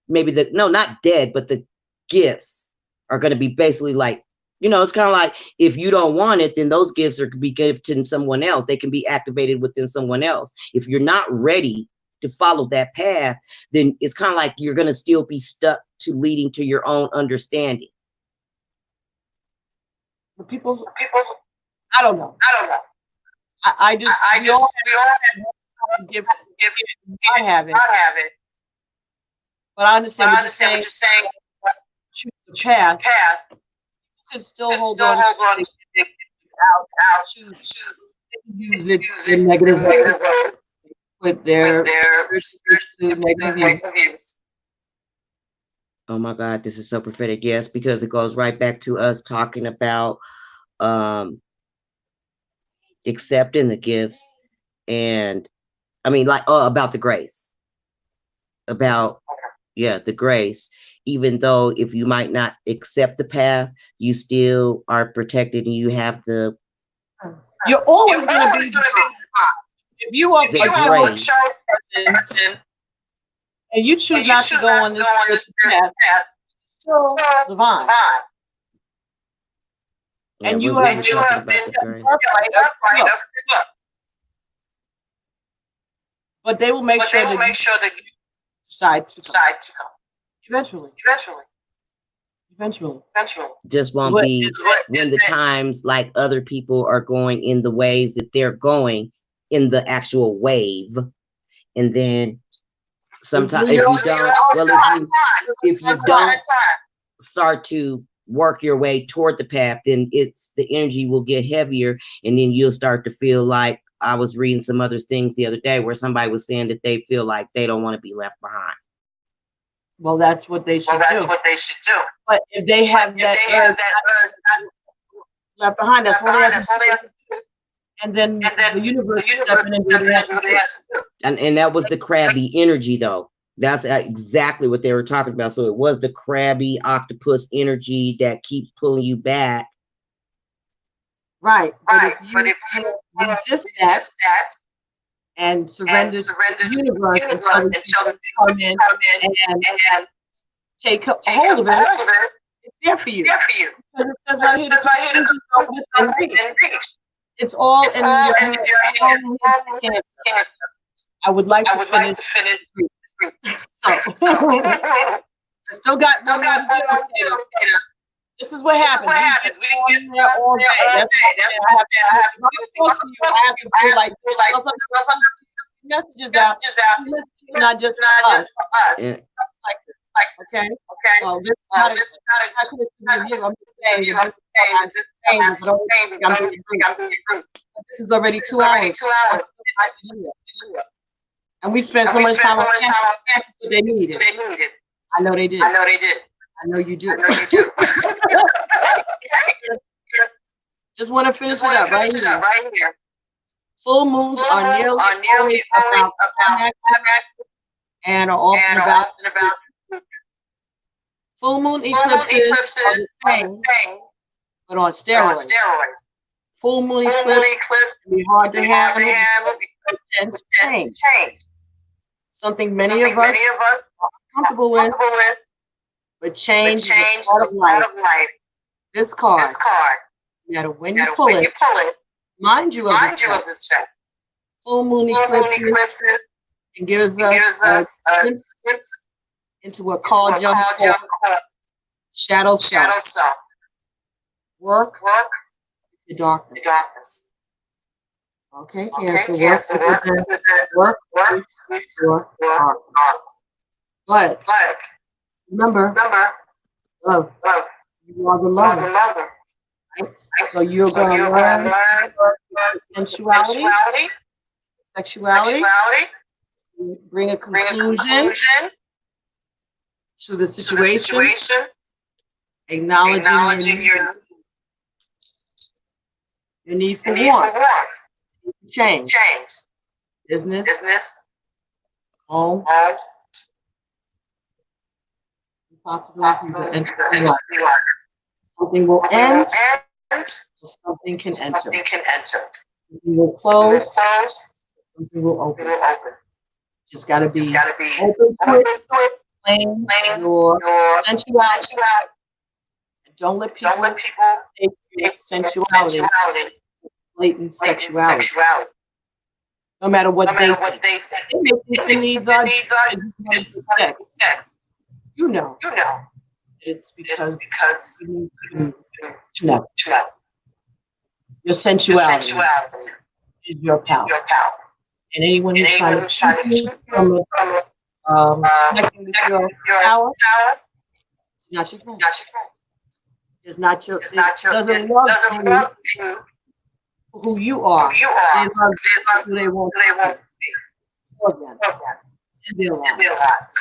maybe not dead, but the gifts are going to be basically like, it's kind of like if you don't want it, then those gifts are to be given to someone else. They can be activated within someone else. If you're not ready to follow that path, then it's kind of like you're going to still be stuck to leading to your own understanding. The people, I don't know. I just we all have give I have it. But I understand what you're saying. Choose the path. You can still hold on to it. Choose use it in negative ways. With their negative views. Oh my God, this is so prophetic. Yes, because it goes right back to us talking about accepting the gifts, and about the grace. About the grace. Even though if you might not accept the path, you still are protected and you have the. You're always going to be. If you are a person and you choose not to go on this path, it's still divine. And you have been right. But they will make sure that you decide to come. Eventually. Eventually. Just won't be when the times like other people are going in the waves that they're going in the actual wave. And then sometimes if you don't, well, if you don't start to work your way toward the path, then the energy will get heavier, and then you'll start to feel like, I was reading some other things the other day where somebody was saying that they feel like they don't want to be left behind. Well, that's what they should do. But if they have that left behind, that's what they have to do. And then the universe step in and do what it has to do. And that was the crabby energy, though. That's exactly what they were talking about. So it was the crabby octopus energy that keeps pulling you back. Right. But if you resist that and surrender to the universe until the come in and take hold of it, it's there for you. Because it says right here, it's all in your hands. I would like to finish. I still got this is what happens. We get there all day. That's why I have to do like messages out. Not just for us. Yeah. Okay. Well, this is not a review. I'm just saying, this is already 2 hours. And we spent so much time on what they needed. I know they did. I know you do. Just want to finish it up right here. Full moons are nearly always about and are often about. Full moon eclipses are the same, but on steroids. Full moon eclipse can be hard to handle because change. Something many of us are comfortable with, but change is a part of life. This card, no matter when you pull it, mind you of this fact. Full moon eclipses and gives us a glimpse into what called shadow self. Work is the darkness. Okay, Cancer. Work is your heart. But remember, love. You are the lover. Right? So you're going to learn sensuality, sexuality, bring a conclusion to the situation, acknowledging your need for warmth, change, business, home, possibilities of entering life. Something will end, or something can enter. Something will close, something will open. Just got to be open to it, claim your sensuality. Don't let people take your sensuality, blatant sexuality. No matter what they think. They may think the needs are you know. It's because you need to know. Your sensuality is your power. And anyone who's trying to keep you from connecting with your power, not your friend. It's not your, doesn't love you who you are. They love who they want to be for them in their lives.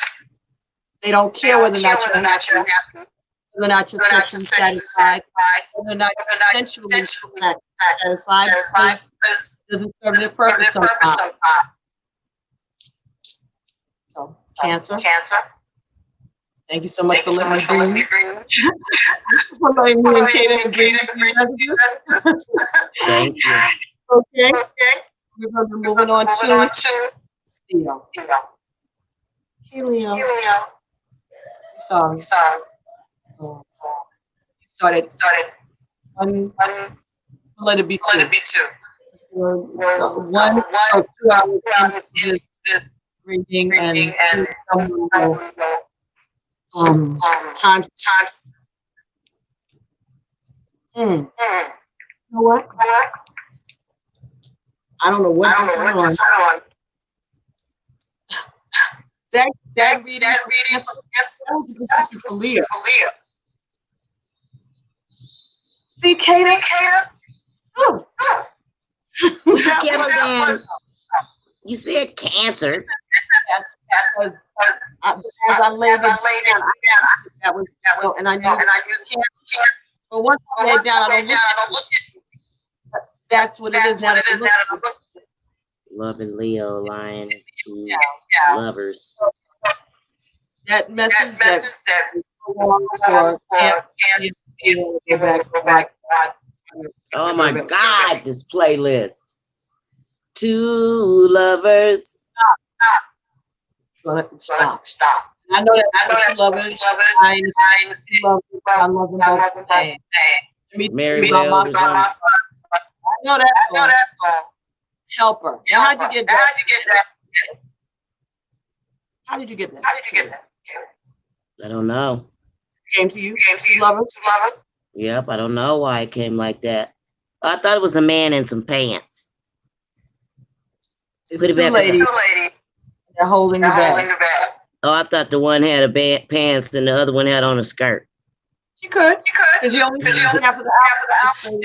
They don't care whether or not you're happy, whether or not you're sexually satisfied, whether or not you're sensually satisfied, because it doesn't serve their purpose sometimes. So, Cancer. Thank you so much for letting me bring for letting me and Kaden agree. Thank you. Okay. We're going to be moving on to Leo. Leo. Sorry. You started let it be two. One or 2 hours into this reading and someone will time You know what? I don't know what just went on. That reading, that was a good picture for Leo. See, Kata? Ooh. You said Cancer. Yes, because as I laid it down, that was, and I knew Cancer. But once I lay it down, I don't look at it. That's what it is now. Love and Leo, Lion, two lovers. That message that for oh my God, this playlist. Two lovers. Stop. I know that two lovers. I love them both. Manuel. I know that song. Helper. Now, how'd you get that? How did you get that? I don't know. Came to you. Two lovers. Yep, I don't know why it came like that. I thought it was a man in some pants. It's two ladies. They're holding the bag. Oh, I thought the one had a pants and the other one had on a skirt. She could. Because you only see half of the because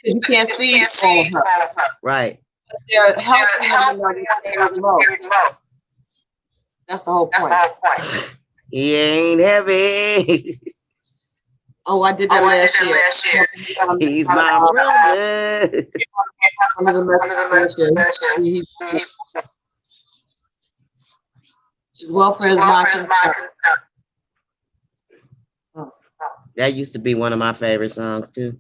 you can't see all of her. Right. But they're helping them low. That's the whole point. He ain't heavy. Oh, I did that last year. He's my brother. His welfare is my concern. That used to be one of my favorite songs too.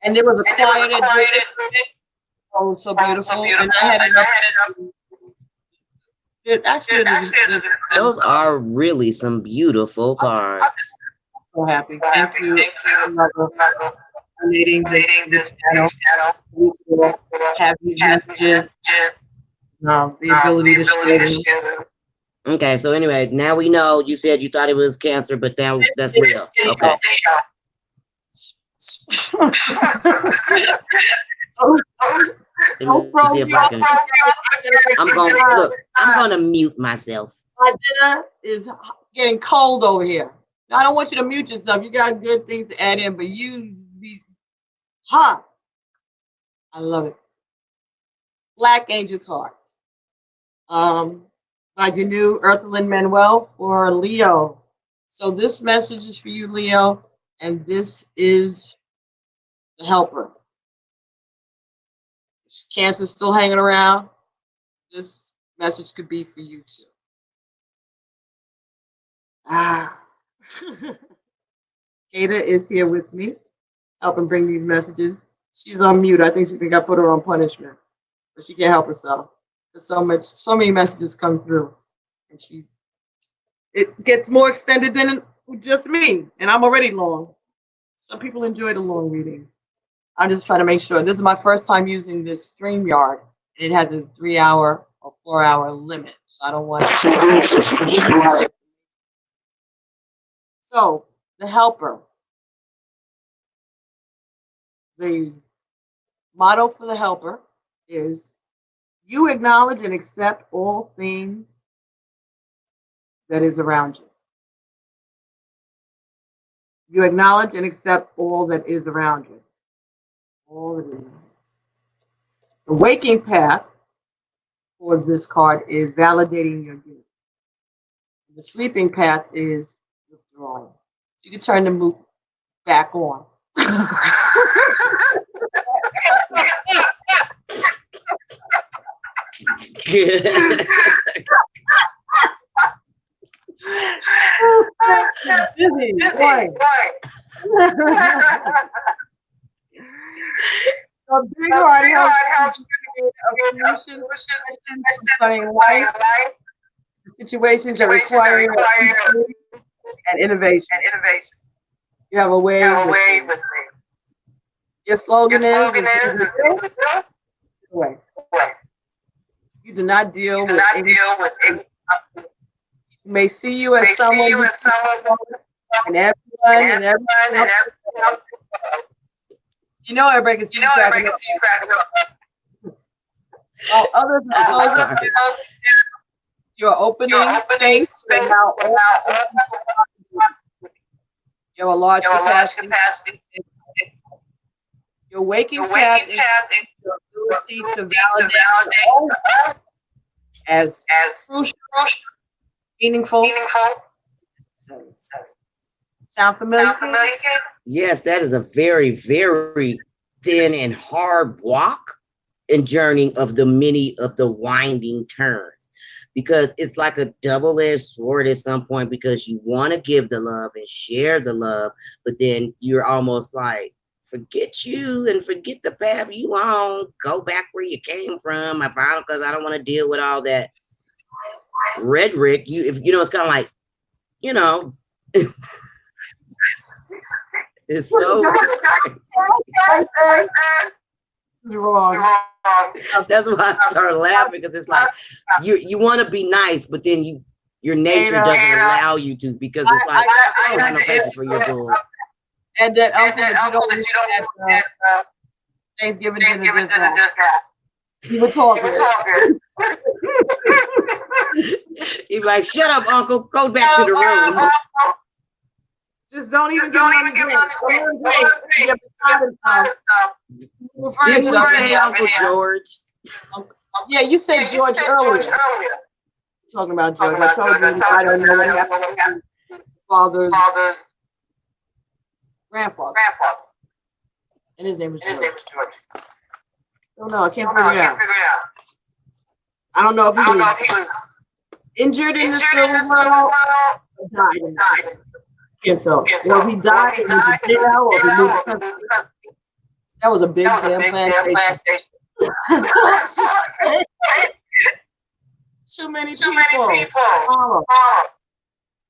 And there was a choir that did it. Oh, so beautiful. And I had it actually, those are really some beautiful cards. So happy. Thank you. Donating this channel. Have these messages. The ability to share them. Okay, so anyway, now we know you said you thought it was Cancer, but now that's Leo. Okay. See if I can. I'm gonna mute myself. My dinner is getting cold over here. Now, I don't want you to mute yourself. You got good things to add in, but you be hot. I love it. Black Angel cards. By Zenju, Earthlyn, Manuel for Leo. So this message is for you, Leo, and this is the helper. Cancer's still hanging around. This message could be for you too. Kata is here with me, helping bring these messages. She's on mute. I think she think I put her on punishment, but she can't help herself. There's so many messages come through, and it gets more extended than just me, and I'm already long. Some people enjoy the long reading. I'm just trying to make sure. This is my first time using this StreamYard, and it has a 3-hour or 4-hour limit, so I don't want to. So the helper. The motto for the helper is, you acknowledge and accept all things that is around you. You acknowledge and accept all that is around you. All that is. The waking path for this card is validating your gifts. The sleeping path is withdrawing. So you can turn the mood back on. A big heart helps create a solution concerning life, the situations that require and innovation. You have a way with me. Your slogan is way. You do not deal with any You may see you as someone and everyone else. You know everybody can see you cracking up. While others are closed up, you're opening space. You have a large capacity. Your waking path is your ability to validate as crucial, meaningful. Sound familiar? Yes, that is a very, very thin and hard walk and journey of the many of the winding turns, because it's like a double-edged sword at some point, because you want to give the love and share the love, but then you're almost like, forget you and forget the path you on, go back where you came from. Because I don't want to deal with all that rhetoric. It's kind of like, it's so wrong. That's why I started laughing, because it's like you want to be nice, but then your nature doesn't allow you to, because it's like I don't have no patience for your bull. And that uncle that you don't have Thanksgiving dinner just now. You were talking. He'd be like, shut up, uncle. Go back to the room. Just don't even give him a drink. Didn't we say Uncle George? Yeah, you said George earlier. Talking about George. I told you I don't know what happened to father's grandfather. And his name is George. Oh no, I can't figure it out. I don't know if he was injured in the Civil War or died. Can't tell. Well, he died in the jail or he moved to country. That was a big damn plantation. Too many people.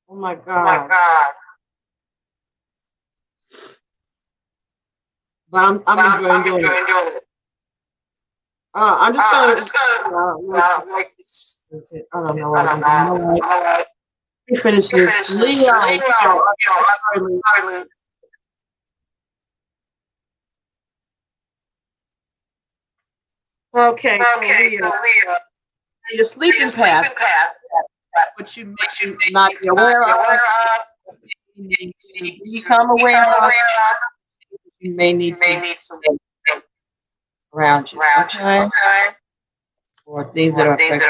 Oh my God. But I'm enjoying doing it. I'm just gonna I don't know what I'm doing. Let me finish this. Leo. Okay, so Leo. Your sleeping path, which you may not be aware of, you become aware of, you may need to around you, okay? Or things that are affecting.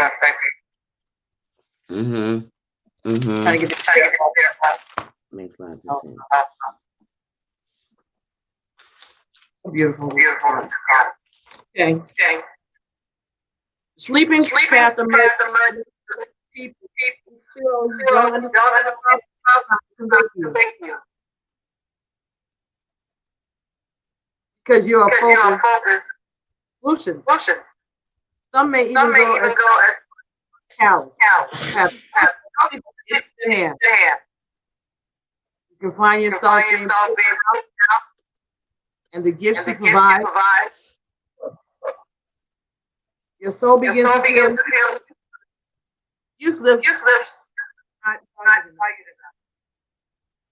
Trying to get the makes lots of sense. Beautiful. Okay. Sleeping path emerges. People feel you don't understand because you are focused. Solutions. Some may even go as cows. You can find yourself being and the gifts you provide. Your soul begins to feel useless.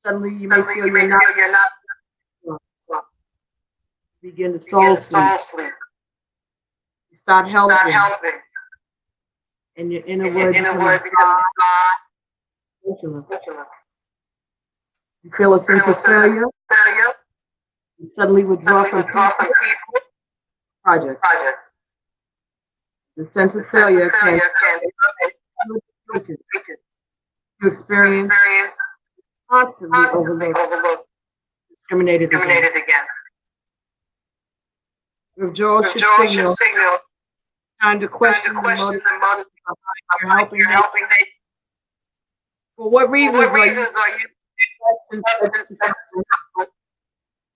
Suddenly you may feel you're not. Begin to soul sleep. You start helping. And your inner word becomes God. You feel a sense of failure. You suddenly withdraw from people. Project. The sense of failure can you experience constantly overlooked, discriminated against. Withdrawal should signal time to question the motive you're helping. For what reasons are you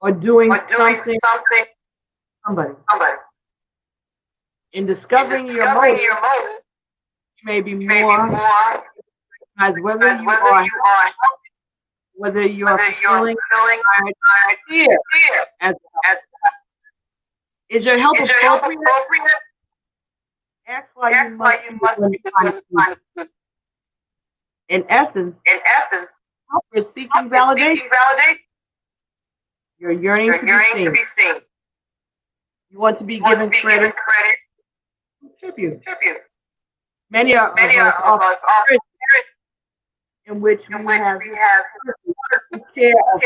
or doing something? Somebody. In discovering your motive, you may be more as whether you are fulfilling fear as is your help appropriate? Ask why you must be. In essence, help is seeking validation. You're yearning to be seen. You want to be given credit. Tribute. Many of us offer in which we have care of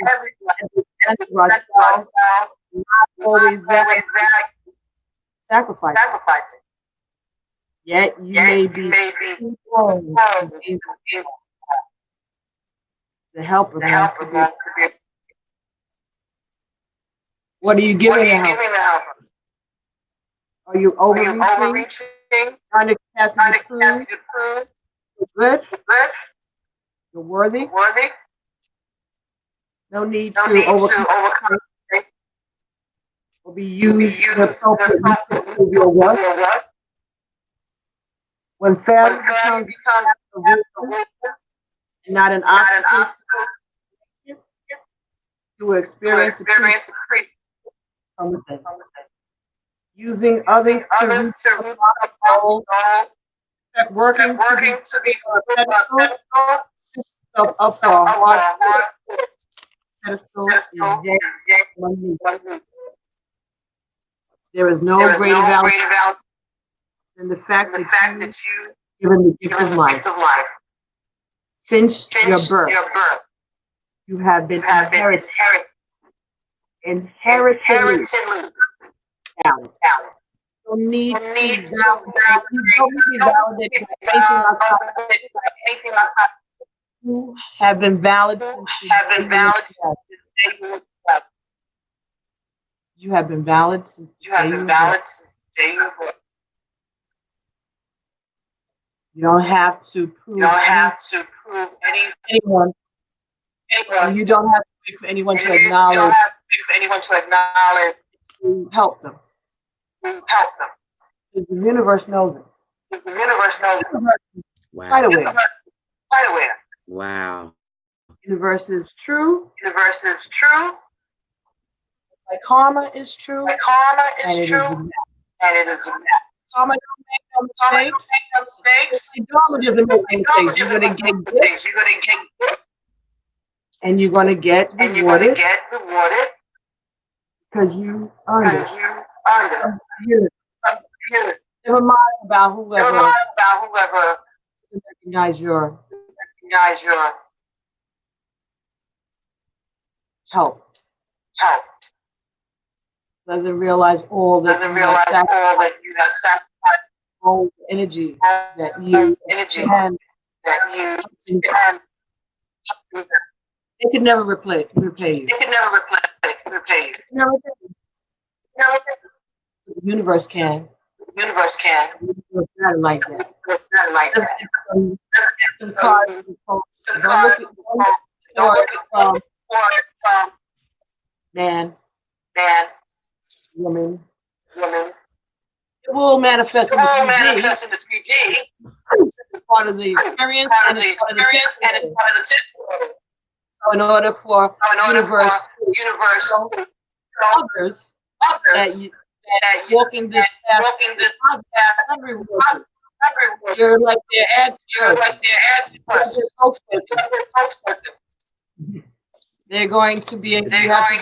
everything and to ourselves, not always value sacrifice. Yet you may be too strong to be the helper. What are you giving the helper? Are you overreaching? Trying to cast you to prove you're good? You're worthy? No need to overcome or be used inappropriately to prove your worth. When failure becomes a wisdom and not an obstacle, you will experience a from within. Using others to reach a goal, working to be a pedestal, yourself up for a hard pedestal is yet one need. There is no greater value than the fact that you given the gift of life. Since your birth, you have been inheritedly talent. You don't need to validate. You don't need to be validated by anything outside. You have been valid since the day you were born. You have been valid since the day you were born. You don't have to prove anyone. You don't have to wait for anyone to acknowledge. To help them. The universe knows it. Wow. Quite aware. Wow. Universe is true. Like karma is true. And it is a map. Karma don't make no mistakes. Karma doesn't make no mistakes. You're gonna get gifts. And you're gonna get rewarded. Because you earned it. Never mind about whoever recognize your help. Doesn't realize all that you have sacrificed, all the energy that you can. They can never repay you. Never did. The universe can. The universe not like that. Some cards. Don't look from man, woman. It will manifest in the 3D. It's part of the experience and it's part of the tip. So in order for universe to others that walk in this path, you're like their ad spokesperson. They're going to be. You have to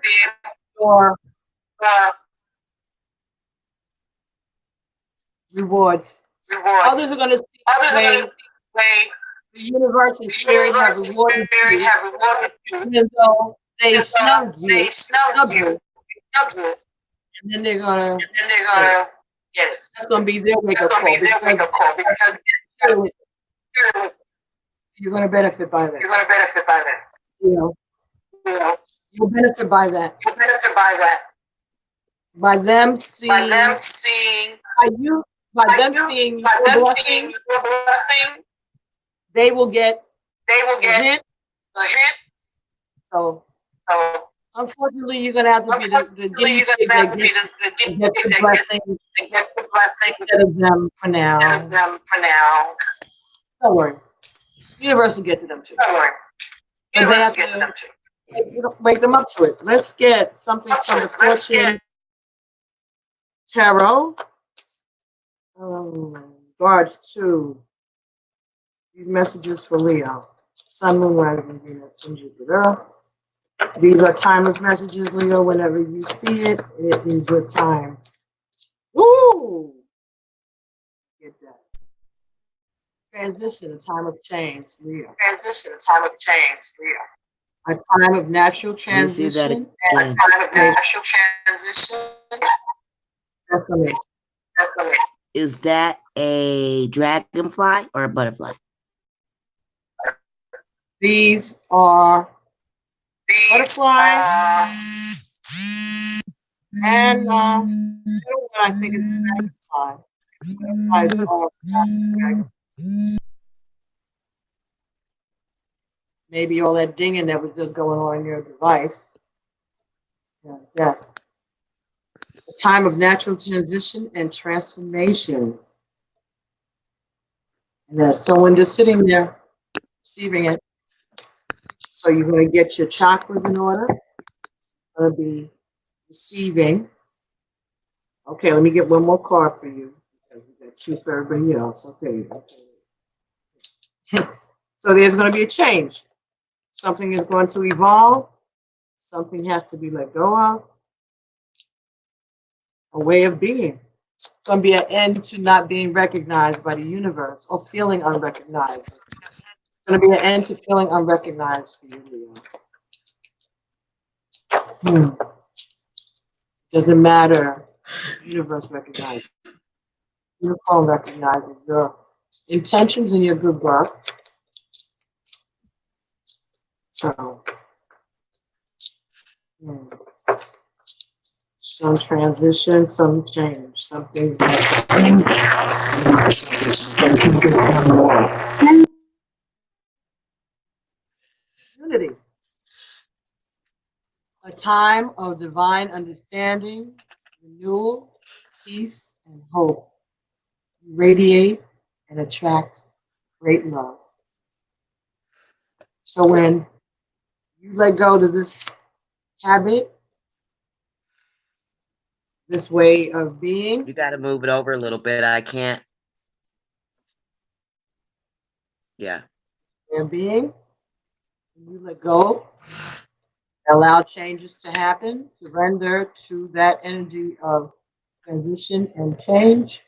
be able to rewards. Others are going to see the universe and spirit have rewarded you, even though they snubbed you. And then they're gonna get it. That's gonna be their wake up call because you're gonna benefit by that. You know, you'll benefit by that. By them seeing your blessing, they will get the hint. So unfortunately, you're gonna have to be the guinea pig that gets the blessing instead of them for now. Don't worry, the universe will get to them too. And they have to wake them up to it. Let's get something from the Fortune Tarot. Regards to These messages for Leo. Sun, Moon, Rising, Venus, and Jupiter. These are timeless messages, Leo. Whenever you see it, it is your time. Woo! Get that. Transition, a time of change, Leo. Transition, a time of change, Leo. A time of natural Let me see that transition A again. time of natural transition. and Definitely. Is that a dragonfly or a butterfly? these are These butterflies are and the middle one I think is dragonfly. Butterflies are dragon. Maybe all that dinging that was just going on in your device. Yeah. A time of natural transition and transformation. And there's someone just sitting there receiving it. So you're going to get your chakras in order. You're going to be receiving. Okay, let me get one more card for you. Because we got two for everybody else. Okay. So there's going to be a change. Something is going to evolve. Something has to be let go of. A way of being. It's going to be an end to not being recognized by the universe or feeling unrecognized. It's going to be an end to feeling unrecognized for you, Leo. Doesn't matter. The universe recognizes. Your phone recognizes your intentions and your good work. So, some transition, some change, something. Unity. A time of divine understanding, renewal, peace, and hope. You radiate and attract great love. So when you let go to this habit, this way of being, You got to move it over a little bit. I can't. Yeah. and being, when you let go, allow changes to happen, surrender to that energy of transition and change,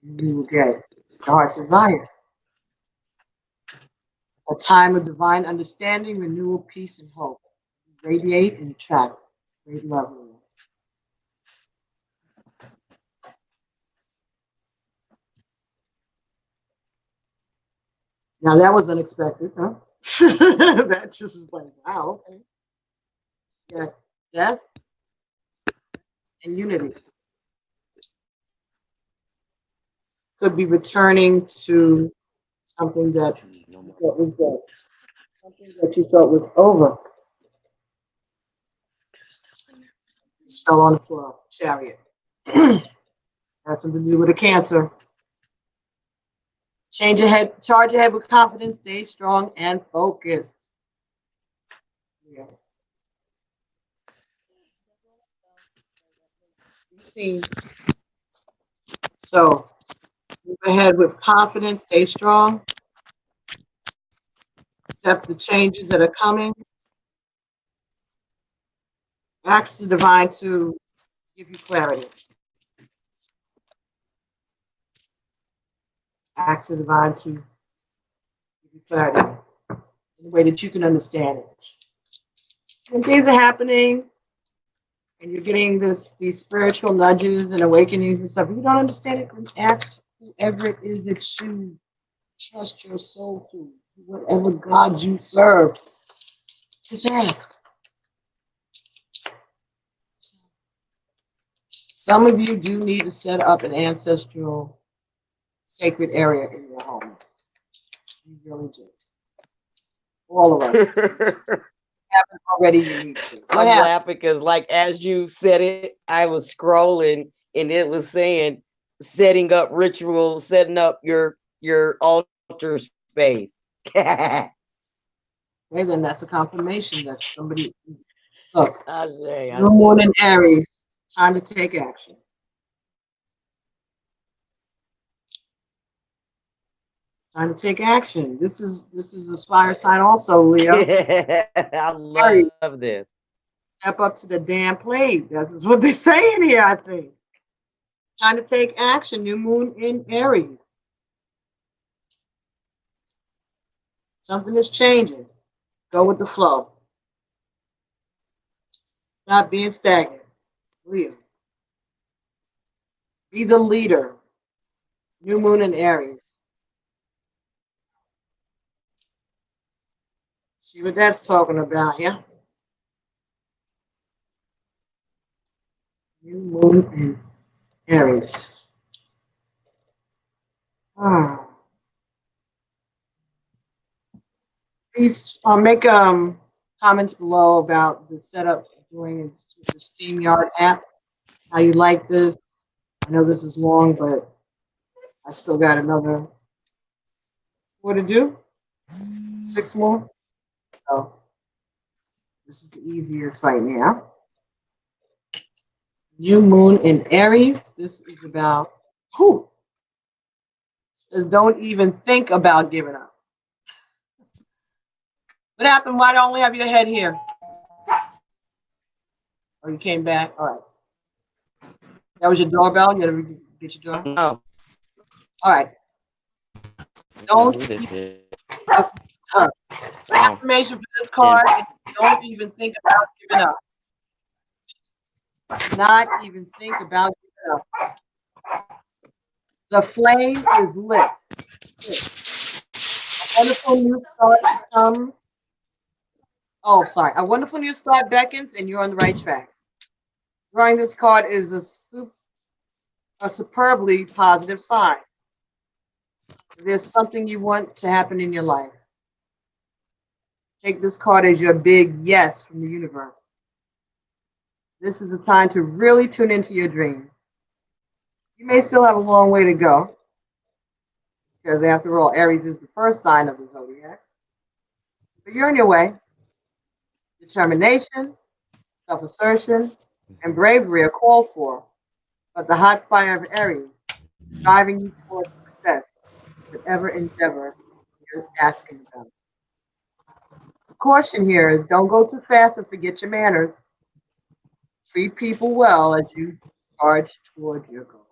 you will get the heart's desire. A time of divine understanding, renewal, peace, and hope. Radiate and attract great love. Now that was unexpected, huh? That just is like, wow, okay. Yeah, death and unity. Could be returning to something that you thought was dead, something that you thought was over. Just fell on the floor. Chariot. Has something to do with a cancer. Change your head, charge your head with confidence, stay strong and focused. Yeah. See. So move ahead with confidence, stay strong, accept the changes that are coming. Ask the divine to give you clarity. Ask the divine to give you clarity in a way that you can understand it. When things are happening and you're getting these spiritual nudges and awakenings and stuff, if you don't understand it, then ask whoever it is that you trust your soul to, whatever God you serve. Just ask. Some of you do need to set up an ancestral sacred area in your home. You really do. All of us. Haven't already, you need to. I'm laughing because, like, as you said it, I was scrolling and it was saying setting up rituals, setting up your altar space. Okay, then that's a confirmation that somebody. Look, no more than Aries. Time to take action. Time to take action. This is this fire sign also, Leo. I Aries, love this. step up to the damn plate. That's what they're saying here, I think. Time to take action. New moon in Aries. Something is changing. Go with the flow. Stop being stagnant. Leo. Be the leader. New moon in Aries. See what that's talking about, yeah? New moon in Aries. Ah. Please make comments below about the setup doing the SteamYard app. How you like this? I know this is long, but I still got another what to do. 6 more. So this is the easiest right now. New moon in Aries. This is about who? Don't even think about giving up. What happened? Why do I only have your head here? Oh, you came back? All right. That was your doorbell? You gotta get your door? No, All right. I don't know Don't who this is. uh, Oh, affirmation for this yeah. card. Don't even think about giving up. Not even think about giving up. The flame is lit. A wonderful new start comes. Oh, sorry. A wonderful new start beckons, and you're on the right track. Drawing this card is a superbly positive sign. There's something you want to happen in your life. Take this card as your big yes from the universe. This is a time to really tune into your dreams. You may still have a long way to go, because after all, Aries is the first sign of the zodiac. But you're on your way. Determination, self assertion, and bravery are called for, but the hot fire of Aries driving you towards success, whatever endeavor you're asking about. The caution here is don't go too fast and forget your manners. Treat people well as you charge toward your goal.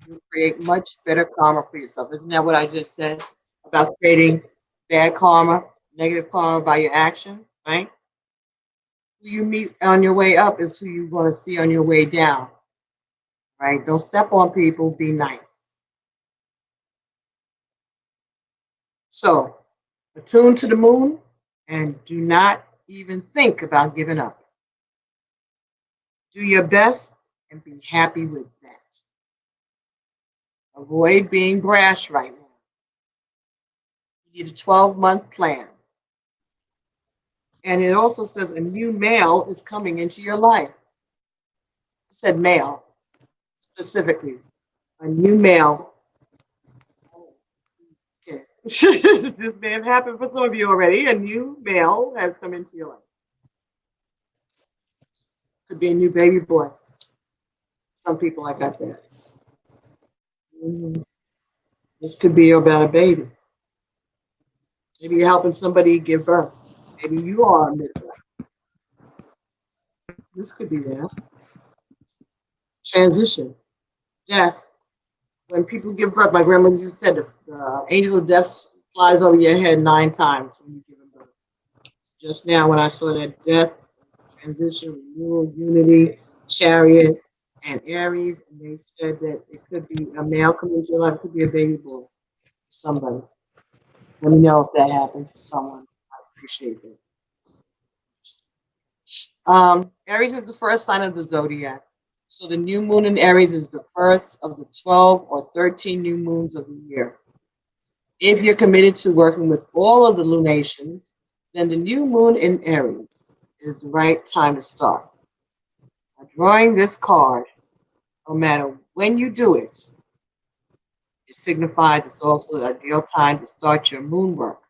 You'll create much better karma for yourself. Isn't that what I just said about creating bad karma, negative karma by your actions, right? Who you meet on your way up is who you want to see on your way down, right? Don't step on people, be nice. So, attune to the moon and do not even think about giving up. Do your best and be happy with that. Avoid being brash right now. You need a 12-month plan. And it also says a new male is coming into your life. It said male specifically. A new male. Okay. This may have happened for some of you already. A new male has come into your life. Could be a new baby boy. Some people I got that. This could be about a baby. Maybe you're helping somebody give birth. Maybe you are a midwife. This could be that. Transition, death. When people give birth, my grandma just said the angel of death flies over your head 9 times when you give birth. Just now, when I saw that death, transition, renewal, unity, chariot, and Aries, and they said that it could be a male coming into your life, it could be a baby boy, somebody. Let me know if that happened for someone. I appreciate that. Aries is the first sign of the zodiac. So the new moon in Aries is the first of the 12 or 13 new moons of the year. If you're committed to working with all of the lunations, then the new moon in Aries is the right time to start. By drawing this card, no matter when you do it, it signifies it's also the ideal time to start your moon work,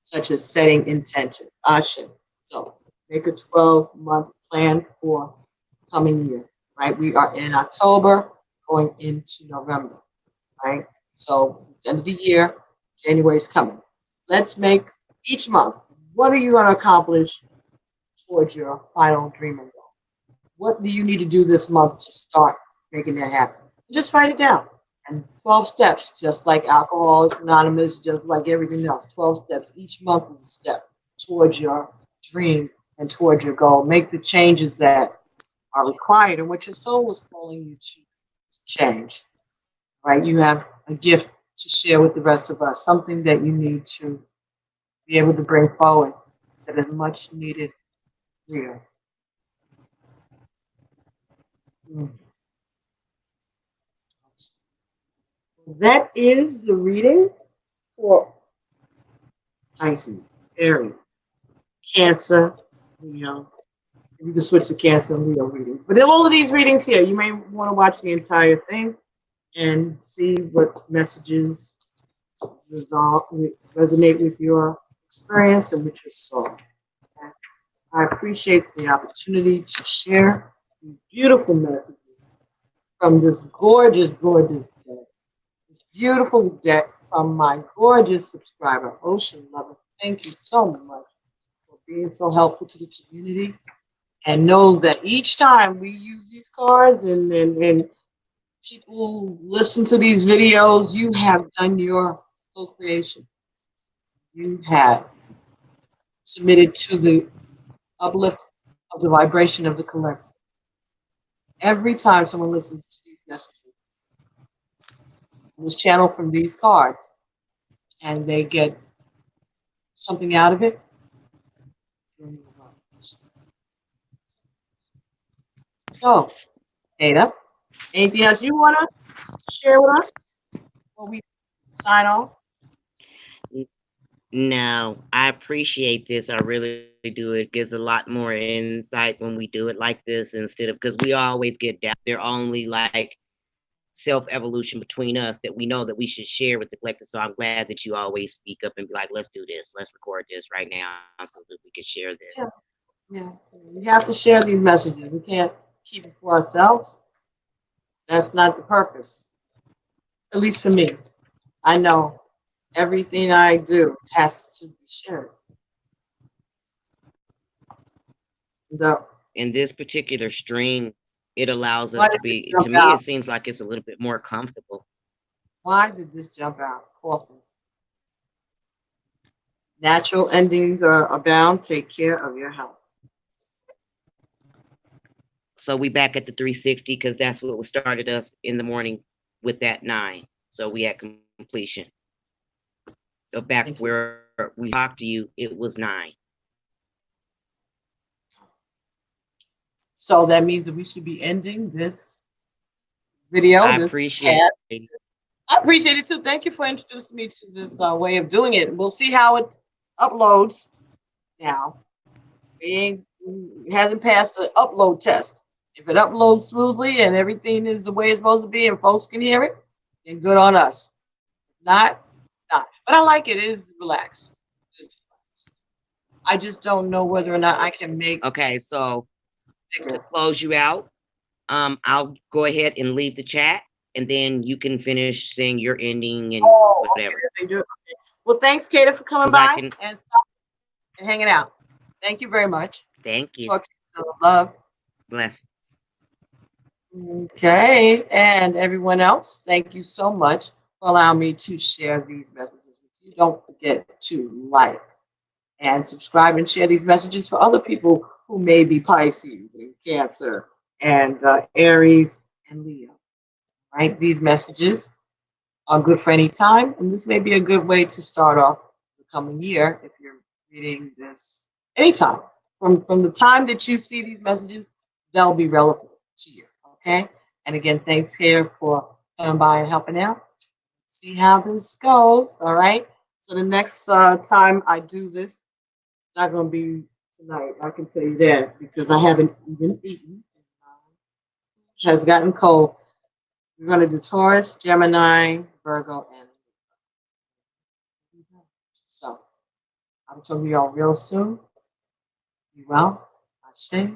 such as setting intentions. Asha. So make a 12-month plan for coming year, right? We are in October, going into November, right? So at the end of the year, January's coming. Let's make each month. What are you going to accomplish towards your final dream and goal? What do you need to do this month to start making that happen? Just write it down. And 12 steps, just like Alcoholics Anonymous, just like everything else. 12 steps. Each month is a step towards your dream and towards your goal. Make the changes that are required and what your soul is calling you to change. Right? You have a gift to share with the rest of us, something that you need to be able to bring forward that is much needed here. Mm. That is the reading for Pisces, Aries, Cancer, Leo. You can switch to Cancer and Leo reading. But in all of these readings here, you may want to watch the entire thing and see what messages resonate with your experience and with your soul. I appreciate the opportunity to share these beautiful messages from this gorgeous, gorgeous deck. This beautiful deck from my gorgeous subscriber, Ocean Lover. Thank you so much for being so helpful to the community. And know that each time we use these cards and people listen to these videos, you have done your co-creation. You have submitted to the uplift of the vibration of the collective. Every time someone listens to these messages, this channel from these cards, and they get something out of it. So, Ada, anything else you want to share with us before we sign off? No, I appreciate this. I really do. It gives a lot more insight when we do it like this instead of because we always get down. They're only like self-evolution between us that we know that we should share with the collective. So I'm glad that you always speak up and be like, let's do this. Let's record this right now so that we can share this. Yeah, yeah. We have to share these messages. We can't keep it for ourselves. That's not the purpose. At least for me. I know everything I do has to be shared. The, In this particular stream, it allows us why to did this be, jump to me, out? it seems like it's a little bit more comfortable. Why did this jump out? Coughing. Natural endings are abound. Take care of your health. So we back at the 360 because that's what started us in the morning with that 9. So we had completion. So back where we talked to you, it was 9. So that means that we should be ending this video. I This appreciate cast. it. I appreciate it too. Thank you for introducing me to this way of doing it. We'll see how it uploads now. It hasn't passed the upload test. If it uploads smoothly and everything is the way it's supposed to be and folks can hear it, then good on us. Not. But I like it. It is relaxed. I just don't know whether or not I can make Okay, so to bigger. close you out, I'll go ahead and leave the chat, and then you can finish saying your ending and whatever. Okay. Well, thanks, Kata, for coming 'Cause I by can. and hanging out. Thank you very much. Thank you. Talk to you soon. Love. Bless. Okay, and everyone else, thank you so much for allowing me to share these messages with you. Don't forget to like and subscribe and share these messages for other people who may be Pisces and Cancer and Aries and Leo. Right? These messages are good for any time, and this may be a good way to start off the coming year if you're reading this anytime. From the time that you see these messages, they'll be relevant to you. Okay? And again, thanks here for coming by and helping out. See how this goes. All right. So the next time I do this, it's not going to be tonight. I can tell you that because I haven't even eaten. It has gotten cold. We're going to do Taurus, Gemini, Virgo, and so I'm talking to y'all real soon. Be well. I say.